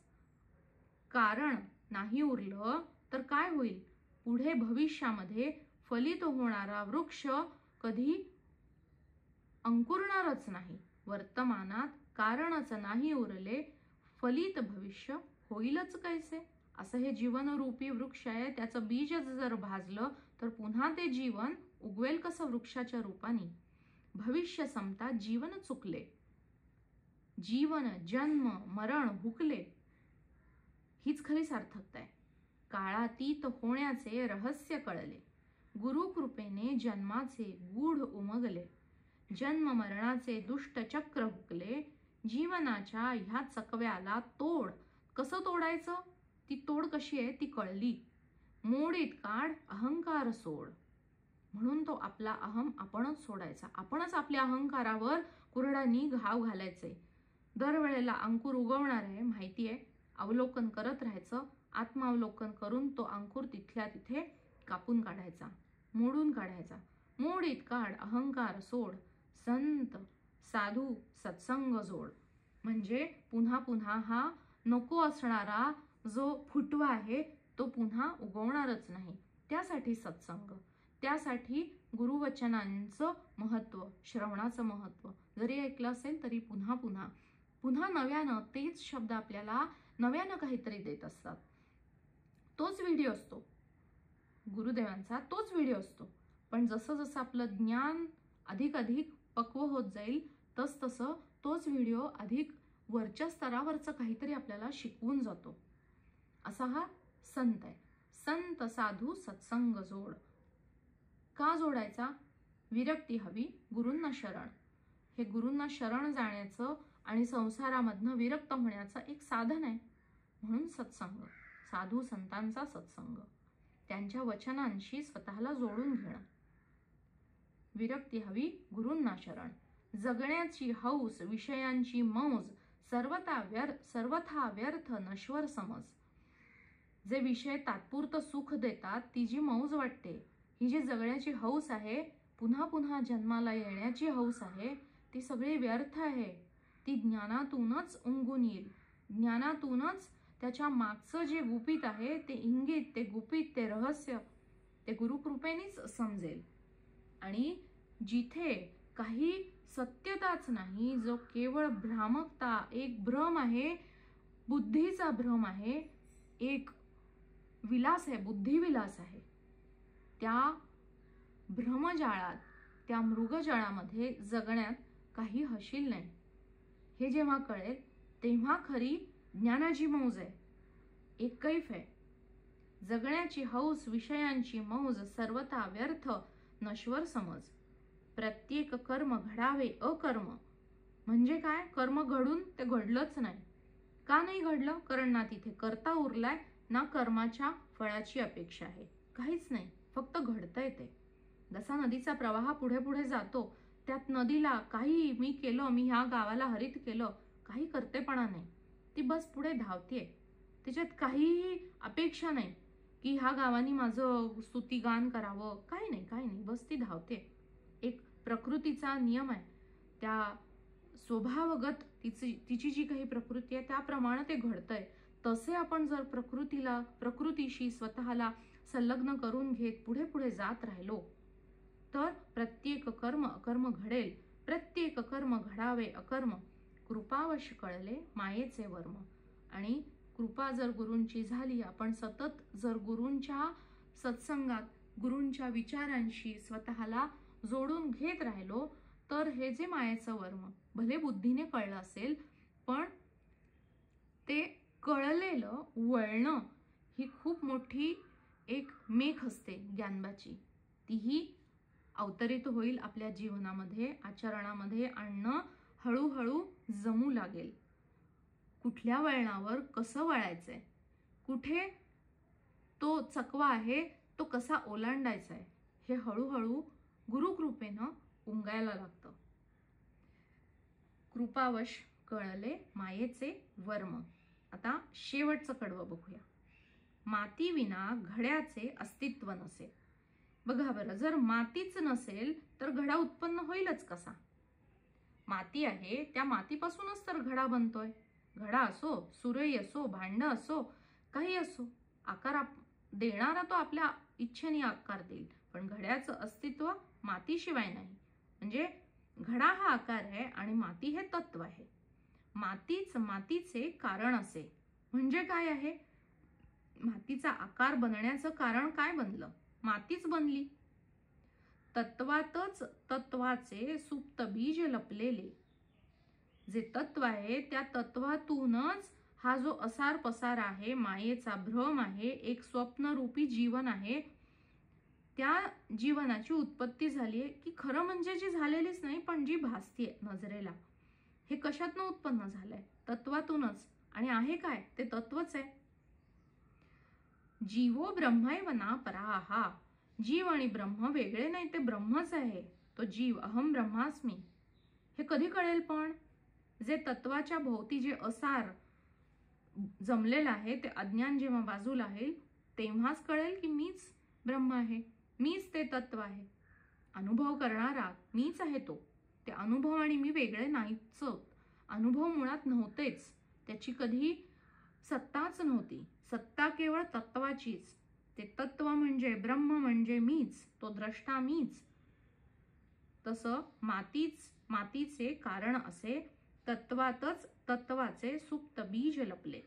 कारण नाही उरलं तर काय होईल, पुढे भविष्यामध्ये फलित होणारा वृक्ष कधी अंकुरणारच नाही. वर्तमानात कारणच नाही उरले, फलित भविष्य होईलच कैसे. असं हे जीवनरूपी वृक्ष आहे, त्याचं बीजच जर भाजलं तर पुन्हा ते जीवन उगवेल कसं वृक्षाच्या रूपाने. भविष्य संपता जीवन चुकले, जीवन जन्म मरण हुकले, हीच खरी सार्थकता आहे. काळातीत होण्याचे रहस्य कळले, गुरुकृपेने जन्माचे गूढ उमगले. जन्म मरणाचे दुष्ट चक्र हुकले, जीवनाच्या ह्या चकव्याला तोड. कसं तोडायचं, ती तोड कशी आहे ती कळली. मोडीत काढ अहंकार सोड. म्हणून तो आपला अहम आपणच सोडायचा, आपणच आपल्या अहंकारावर कुऱ्हाडीने घाव घालायचे. दरवेळेला अंकुर उगवणार आहे माहिती आहे, अवलोकन करत राहायचं. आत्मावलोकन करून तो अंकुर तिथल्या तिथे कापून काढायचा, मोडून काढायचा. मोडीत काढ अहंकार सोड, संत साधू सत्संग जोड. म्हणजे पुन्हा पुन्हा हा नको असणारा जो फुटवा आहे तो पुन्हा उगवणारच नाही. त्यासाठी सत्संग, त्यासाठी गुरुवचनांचं महत्व, श्रवणाचं महत्व. जरी ऐकलं असेल तरी पुन्हा पुन्हा पुन्हा नव्यानं तेच शब्द आपल्याला नव्यानं काहीतरी देत असतात. तोच व्हिडिओ असतो गुरुदेवांचा, तोच व्हिडिओ असतो. पण जसं जसं आपलं ज्ञान अधिक अधिक पक्व होत जाईल तस तसं तोच व्हिडिओ अधिक वरच्या स्तरावरचं काहीतरी आपल्याला शिकवून जातो. असा हा संत आहे. संत साधू सत्संग जोड. का जोडायचा, विरक्ती हवी गुरूंना शरण. हे गुरूंना शरण जाण्याचं आणि संसारामधनं विरक्त होण्याचं एक साधन आहे. म्हणून सत्संग, साधू संतांचा सत्संग, त्यांच्या वचनांशी स्वतःला जोडून घेणं. विरक्ती हवी गुरूंना शरण. जगण्याची हौस, विषयांची मौज, सर्वथा व्यर्थ नश्वर समज. जे विषय तात्पुरतं सुख देतात ती जी मौज वाटते, ही जी जगण्याची हौस आहे, पुन्हा पुन्हा जन्माला येण्याची हौस आहे, ती सगळी व्यर्थ आहे. ती ज्ञानातूनच उमगून येईल. ज्ञानातूनच त्याच्या मागचं जे गुपित आहे, ते इंगित, ते गुपित, ते रहस्य, ते गुरुकृपेनेच समजेल. आणि जिथे काही सत्यताच नाही, जो केवळ भ्रामकता, एक भ्रम आहे, बुद्धीचा भ्रम आहे, एक विलास आहे, बुद्धिविलास आहे, त्या भ्रमजाळात, त्या मृगजळामध्ये जगण्यात काही हशील नाही. हे जेव्हा कळेल तेव्हा खरी ज्ञानाची मौज आहे, एक कैफ आहे. जगण्याची हौस, विषयांची मौज सर्वथा व्यर्थ, नश्वर समज. प्रत्येक कर्म घडावे अकर्म. म्हणजे काय? कर्म घडून ते घडलंच नाही. का नाही घडलं? कारण ना तिथे करता उरलाय, ना कर्माच्या फळाची अपेक्षा आहे. काहीच नाही, फक्त घडतंय ते. जसा नदीचा प्रवाह पुढे पुढे जातो, त्यात नदीला काही मी केलं, मी ह्या गावाला हरित केलं, काही करतेपणा नाही. ती बस पुढे धावतीये. त्याच्यात काहीही अपेक्षा नाही की ह्या गावानी माझं स्तुतिगान करावं. काही नाही, काही नाही, बस ती धावते. एक प्रकृतीचा नियम आहे. त्या स्वभावगत तिची जी काही प्रकृती आहे त्याप्रमाणे ते घडतंय. तसे आपण जर प्रकृतीशी स्वतःला संलग्न करून घेत पुढे पुढे जात राहिलो, तर प्रत्येक कर्म अकर्म घडेल. प्रत्येक कर्म घडावे अकर्म. कृपावश कळले मायेचे वर्म. आणि कृपा जर गुरूंची झाली, आपण सतत जर गुरूंच्या सत्संगात, गुरूंच्या विचारांशी स्वतःला जोडून घेत राहिलो, तर हे जे मायेचं वर्म भले बुद्धीने कळलं असेल, पण ते कळलेलं वळणं ही खूप मोठी एक मेख असते ज्ञानबाची. तीही अवतरित होईल आपल्या जीवनामध्ये, आचरणामध्ये आणणं हळूहळू जमू लागेल. कुठल्या वळणावर कसं वळायचंय, कुठे तो चकवा आहे तो कसा ओलांडायचा आहे, हे हळूहळू गुरुकृपेनं उमगायला लागतं. कृपावश कळले मायेचे वर्म. आता शेवटचं कडवं बघूया. माती विना घड्याचे अस्तित्व नसे. बघा बरं, जर मातीच नसेल तर घडा उत्पन्न होईलच कसा? माती आहे, त्या मातीपासूनच तर घडा बनतोय. घडा असो, सुरई असो, भांड असो, काही असो, आकार देणारा तो आपल्या इच्छेने आकार देईल, पण घड्याचं अस्तित्व मातीशिवाय नाही. म्हणजे घडा हा आकार आहे आणि माती हे तत्व आहे. मातीच मातीचे कारण असे. म्हणजे काय आहे? मातीचा आकार बनण्याचं कारण काय बनलं? मातीच बनली. तत्वातच तत्वाचे सुप्त बीज लपलेले. जे तत्व आहे त्या तत्वातूनच हा जो असार पसार आहे, मायेचा भ्रम आहे, एक स्वप्नरूपी जीवन आहे, त्या जीवनाची उत्पत्ती झाली आहे. की खरं म्हणजे जी झालेलीच नाही, पण जी भासतीये नजरेला. हे कशातनं उत्पन्न झालंय? तत्वातूनच. आणि आहे काय? ते तत्वच आहे. जीवो ब्रह्मैव ना पराहा. जीव आणि ब्रह्म वेगळे नाही, ते ब्रह्मच आहे. तो जीव, अहम ब्रह्मास्मी. हे कधी कळेल? पण जे तत्वाच्या भोवती जे असार जमलेलं आहे, ते अज्ञान जेव्हा बाजूला आहे, तेव्हाच कळेल की मीच ब्रह्म आहे, मीच ते तत्व आहे. अनुभव करणारा मीच आहे तो. ते अनुभव आणि मी वेगळे नाहीच. अनुभव मुळात नव्हतेच, त्याची कधी सत्ताच नव्हती. सत्ता केवळ तत्वाचीच. ते तत्व म्हणजे ब्रह्म म्हणजे मीच, तो द्रष्टा मीच. तसं मातीचे कारण असे तत्वातच तत्वाचे सुप्त बीज लपले.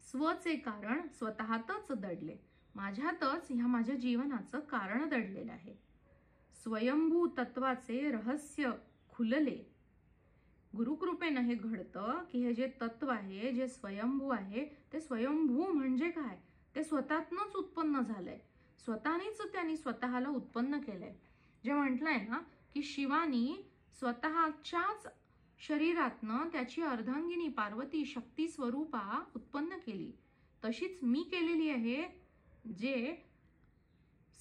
स्वचे कारण स्वतःतच दडले. माझ्यातच ह्या माझ्या जीवनाचं कारण दडलेलं आहे. स्वयंभू तत्वाचे रहस्य खुलले. गुरुकृपेनं हे घडतं की हे जे तत्व आहे, जे स्वयंभू आहे, ते स्वयंभू म्हणजे काय? ते स्वतःतनच उत्पन्न झालंय. स्वतःनेच त्यांनी स्वतःला उत्पन्न केलंय. जे म्हटलंय ना की शिवानी स्वतःच्याच शरीरातनं त्याची अर्धांगिनी पार्वती शक्ती स्वरूपा उत्पन्न केली, तशीच मी केलेली आहे. जे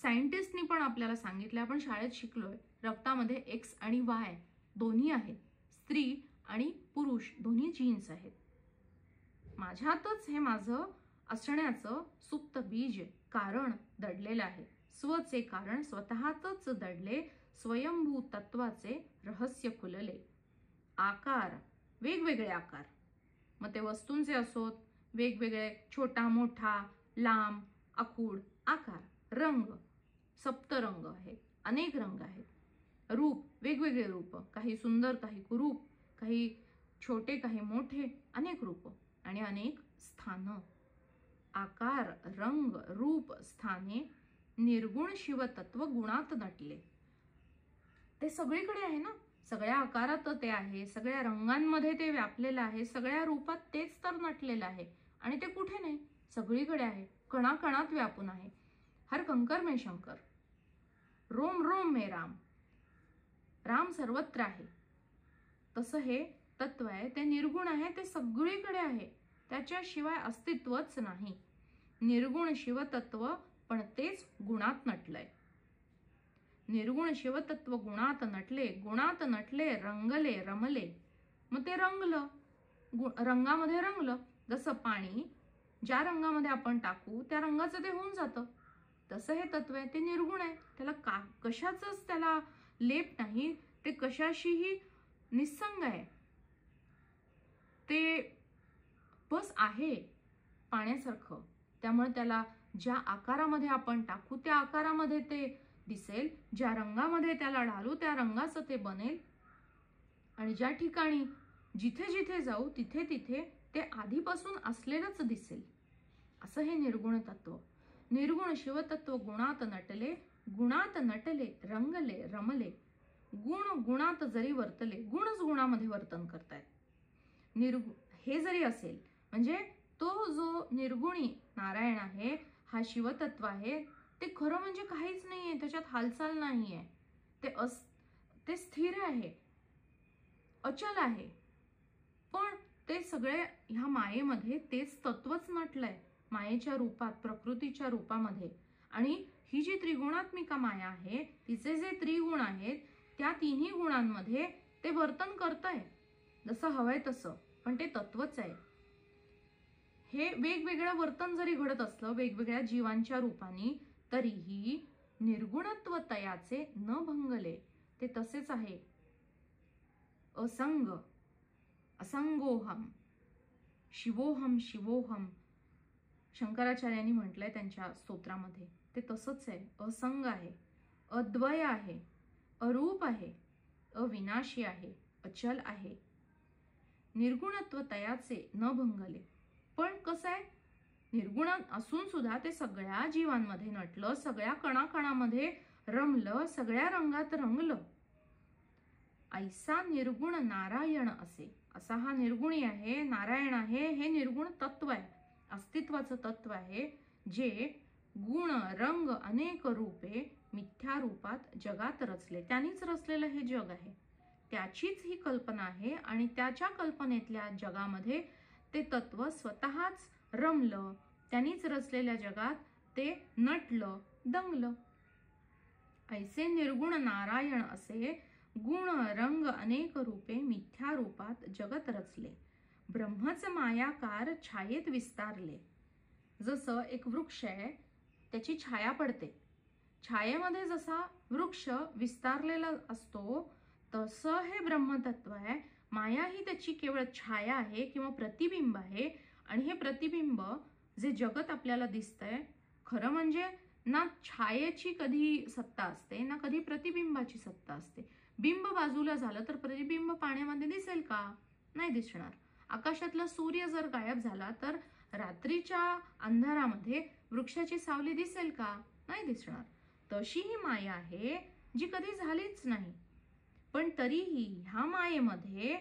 सायंटिस्टनी पण आपल्याला सांगितलं, आपण शाळेत शिकलोय, रक्तामध्ये एक्स आणि वाय दोन्ही आहेत. स्त्री आणि पुरुष दोन्ही जीन्स आहेत. माझ्यातच हे माझं असण्याचं सुप्त बीज कारण दडलेलं आहे. स्वचे कारण स्वतःच दडले, स्वयंभू तत्वाचे रहस्य खुलले. आकार, वेगवेगळे आकार, मग ते वस्तूंचे असोत, वेगवेगळे छोटा मोठा लांब आखूड आकार, रंग, सप्तरंग आहेत, अनेक रंग आहेत. रूप, वेगवेगळे रूप, काही सुंदर काही कुरूप, काही छोटे काही मोठे, अनेक रूप आणि अनेक स्थान. आकार, रंग, रूप, स्थाने निर्गुण शिवतत्व गुणात नटले. ते सगळीकडे आहे ना, सगळ्या आकारात ते आहे, सगळ्या रंगांमध्ये ते व्यापलेलं आहे, सगळ्या रूपात तेच तर नटलेलं आहे. आणि ते कुठे नाही, सगळीकडे आहे, कणाकणात व्यापून आहे. हर कंकर में शंकर, रोम रोम में राम, राम सर्वत्र आहे. तसं हे तत्व आहे, ते निर्गुण आहे, ते सगळीकडे आहे, त्याच्याशिवाय अस्तित्वच नाही. निर्गुण शिवतत्व पण तेच गुणात नटलंय. निर्गुण शिवतत्व गुणात नटले, गुणात नटले, रंगले रमले. मग ते रंगलं, रंगामध्ये रंगलं. जसं पाणी ज्या रंगामध्ये आपण टाकू त्या रंगाचं ते होऊन जातं. तसं हे तत्व आहे, ते निर्गुण आहे, त्याला कशाचंच त्याला लेप नाही, ते कशाशीही निस्संग आहे. ते बस आहे पाण्यासारखं. त्यामुळे त्याला ज्या आकारामध्ये आपण टाकू त्या आकारामध्ये ते दिसेल, ज्या रंगामध्ये त्याला ढालू त्या रंगाचं ते बनेल. आणि ज्या ठिकाणी जिथे जिथे जाऊ तिथे तिथे ते आधीपासून असलेलंच दिसेल. असं हे निर्गुण तत्व. निर्गुण शिवतत्व गुणात नटले, गुणात नटले, रंगले रमले. गुण गुणात जरी वर्तले, गुणच गुणामध्ये वर्तन करतायत. हे जरी असेल म्हणजे तो जो निर्गुणी नारायण आहे, हा शिवतत्व आहे, ते खरं म्हणजे काहीच नाहीये, त्याच्यात हालचाल नाहीये, ते स्थिर आहे, अचल आहे. पण ते सगळे ह्या मायेमध्ये तेच तत्वच नटलंय, मायेच्या रूपात, प्रकृतीच्या रूपामध्ये. आणि ही जी त्रिगुणात्मिका माया आहे, तिचे जे त्रिगुण आहेत त्या तिन्ही गुणांमध्ये ते वर्तन करतंय जसं हवंय तसं, पण ते तत्वच आहे. हे वेगवेगळं वर्तन जरी घडत असलं वेगवेगळ्या जीवांच्या रूपाने, तरीही निर्गुणत्व तयाचे न भंगले, ते तसेच आहे. असंग, असंगोहम, शिवोहम शिवोहम, शंकराचार्यांनी म्हटलंय त्यांच्या स्तोत्रामध्ये, ते तसंच आहे. असंग आहे, अद्वय आहे, अरूप आहे, अविनाशी आहे, अचल आहे. निर्गुणत्व तयाचे न भंगले. पण कसं आहे, निर्गुण असून सुद्धा ते सगळ्या जीवांमध्ये नटलं, सगळ्या कणाकणामध्ये रमलं, सगळ्या रंगात रंगलं. ऐसा निर्गुण नारायण असे, असा हा निर्गुणी आहे, नारायण आहे. हे निर्गुण तत्व आहे, अस्तित्वाचं तत्व आहे, जे गुण रंग अनेक रूपे मिथ्या रूपात जगात रचले. त्यांनीच रचलेलं हे जग आहे, त्याचीच ही कल्पना आहे. आणि त्याच्या कल्पनेतल्या जगामध्ये ते तत्व स्वतःच रमलं, त्यांनीच रचलेल्या जगात ते नटलं, दंगलं. ऐसे निर्गुण नारायण असे, गुण रंग अनेक रूपे मिथ्या रूपात जगत रचले. ब्रह्मच मायाकार छायेत विस्तारले. जसं एक वृक्ष आहे, त्याची छाया पडते, छायेमध्ये जसा वृक्ष विस्तारलेला असतो तसं हे ब्रह्मतत्व आहे. माया ही त्याची केवळ छाया आहे किंवा प्रतिबिंब आहे. आणि हे प्रतिबिंब जे जगत आपल्याला दिसतंय, खरं म्हणजे ना छायेची कधी सत्ता असते ना कधी प्रतिबिंबाची सत्ता असते. बिंब बाजूला झालं तर प्रतिबिंब पाण्यामध्ये दिसेल का? नाही दिसणार. आकाशातला सूर्य जर गायब झाला तर रात्रीच्या अंधारामध्ये वृक्षाची सावली दिसेल का? नाही दिसणार. तशी ही माया आहे जी कधी झालीच नाही. पण तरीही ह्या मायेमध्ये,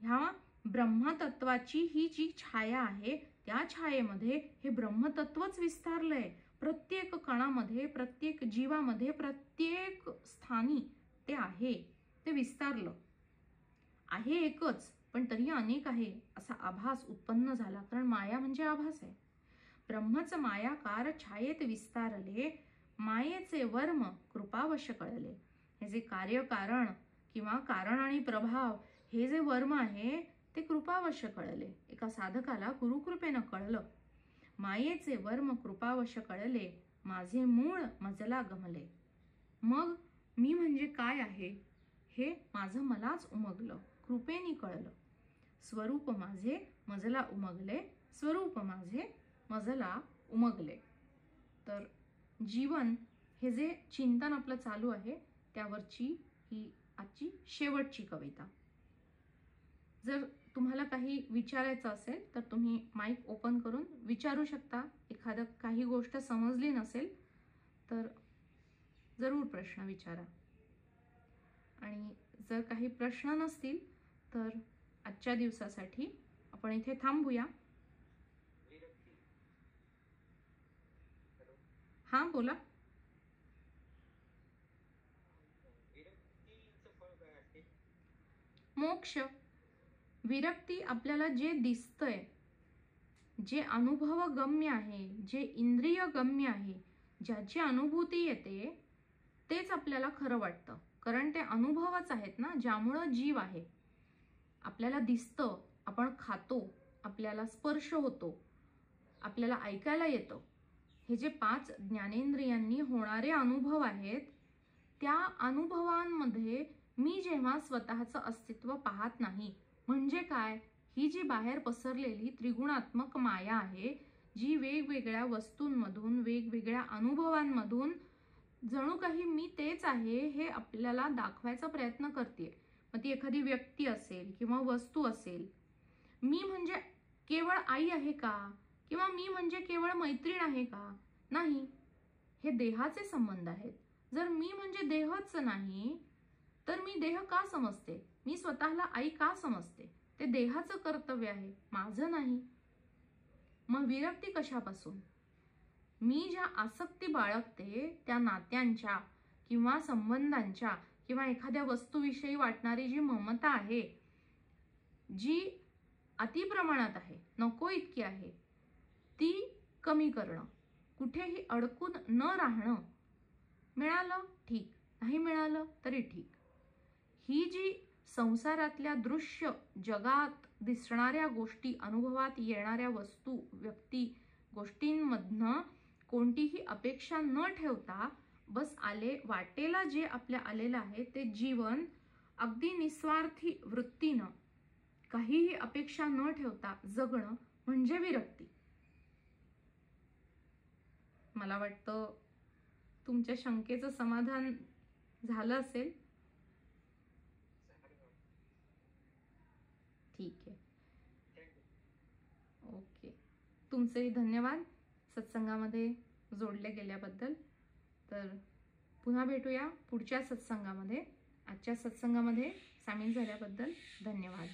ह्या ब्रह्मतत्वाची ही जी छाया आहे, त्या छायेमध्ये हे ब्रह्मतत्वच विस्तारलंय. प्रत्येक कणामध्ये, प्रत्येक जीवामध्ये, प्रत्येक स्थानी ते आहे, ते विस्तारलं आहे. एकच पण तरी अनेक आहे असा आभास उत्पन्न झाला, कारण माया म्हणजे आभास आहे. ब्रह्मच मायाकार छायेत विस्तारले, मायेचे वर्म कृपावश कळले. हे जे कार्यकारण किंवा कारण आणि प्रभाव हे जे वर्म आहे ते कृपावश कळले, एका साधकाला गुरुकृपेनं कळलं. मायेचे वर्म कृपावश कळले, माझे मूळ मजला गमले. मग मी म्हणजे काय आहे हे माझं मलाच उमगलं, कृपेनी कळलं. स्वरूप माझे मजला उमगले, स्वरूप माझे मजला उमगले. तर जीवन हे जे चिंतन आपलं चालू आहे त्यावरची ही आजची शेवटची कविता. जर तुम्हाला काही विचारायचं असेल तर तुम्ही माईक ओपन करून विचारू शकता. काही गोष्ट समजली नसेल तर जरूर प्रश्न विचारा. आणि जर काही प्रश्न नसतील तर आजच्या दिवसासाठी आपण इथे थांबूया. हां बोला. मोक्ष. विरक्ती आपल्याला जे दिसतंय, जे अनुभव गम्य आहे, जे इंद्रिय गम्य आहे, ज्याची अनुभूती येते तेच आपल्याला खरं वाटतं. कारण ते अनुभवच आहेत ना, ज्यामुळं जीव आहे. आपल्याला दिसतं, आपण खातो, आपल्याला स्पर्श होतो, आपल्याला ऐकायला येतं. हे जे 5 ज्ञानेंद्रियांनी होणारे अनुभव आहेत, त्या अनुभवांमध्ये मी जेव्हा स्वतःचं अस्तित्व पाहत नाही, म्हणजे काय, ही जी बाहेर पसरलेली त्रिगुणात्मक माया आहे, जी वेगवेगळ्या वस्तूंमधून, वेगवेगळ्या अनुभवांमधून जणू काही मी तेच आहे हे आपल्याला दाखवायचा प्रयत्न करते. मग ती एखादी व्यक्ती असेल किंवा वस्तू असेल. मी म्हणजे केवळ आई आहे का, किंवा मी म्हणजे केवळ मैत्रीण आहे का? नाही, हे देहाचे संबंध आहेत. जर मी म्हणजे देहच नाही तर मी देह का समजते, मी स्वतःला आई का समजते? ते देहाचं कर्तव्य आहे, माझं नाही. मग विरक्ती कशापासून? मी ज्या आसक्ती बाळगते त्या नात्यांच्या किंवा संबंधांच्या किंवा एखाद्या वस्तूविषयी वाटणारी जी ममता आहे, जी अतिप्रमाणात आहे, नको इतकी आहे, ती कमी करणं, कुठेही अडकून न राहणं. मिळालं ठीक, नाही मिळालं तरी ठीक. ही जी संसारातल्या दृश्य जगात दिसणाऱ्या गोष्टी, अनुभवात येणाऱ्या वस्तू, व्यक्ती, गोष्टींमधनं कोणतीही अपेक्षा न ठेवता बस वाटेला जे आपल्या आलेलं आहे ते जीवन अगदी निस्वार्थी वृत्तीनं, काहीही अपेक्षा न ठेवता जगणं म्हणजे विरक्ती. मला वाटतं तुमच्या शंकेचं समाधान झालं असेल. ठीक आहे, ओके. तुमचेही धन्यवाद सत्संगामध्ये जोडले गेल्याबद्दल. तर पुन्हा भेटूया पुढच्या सत्संगामध्ये. आजच्या सत्संगामध्ये सामील झाल्याबद्दल धन्यवाद.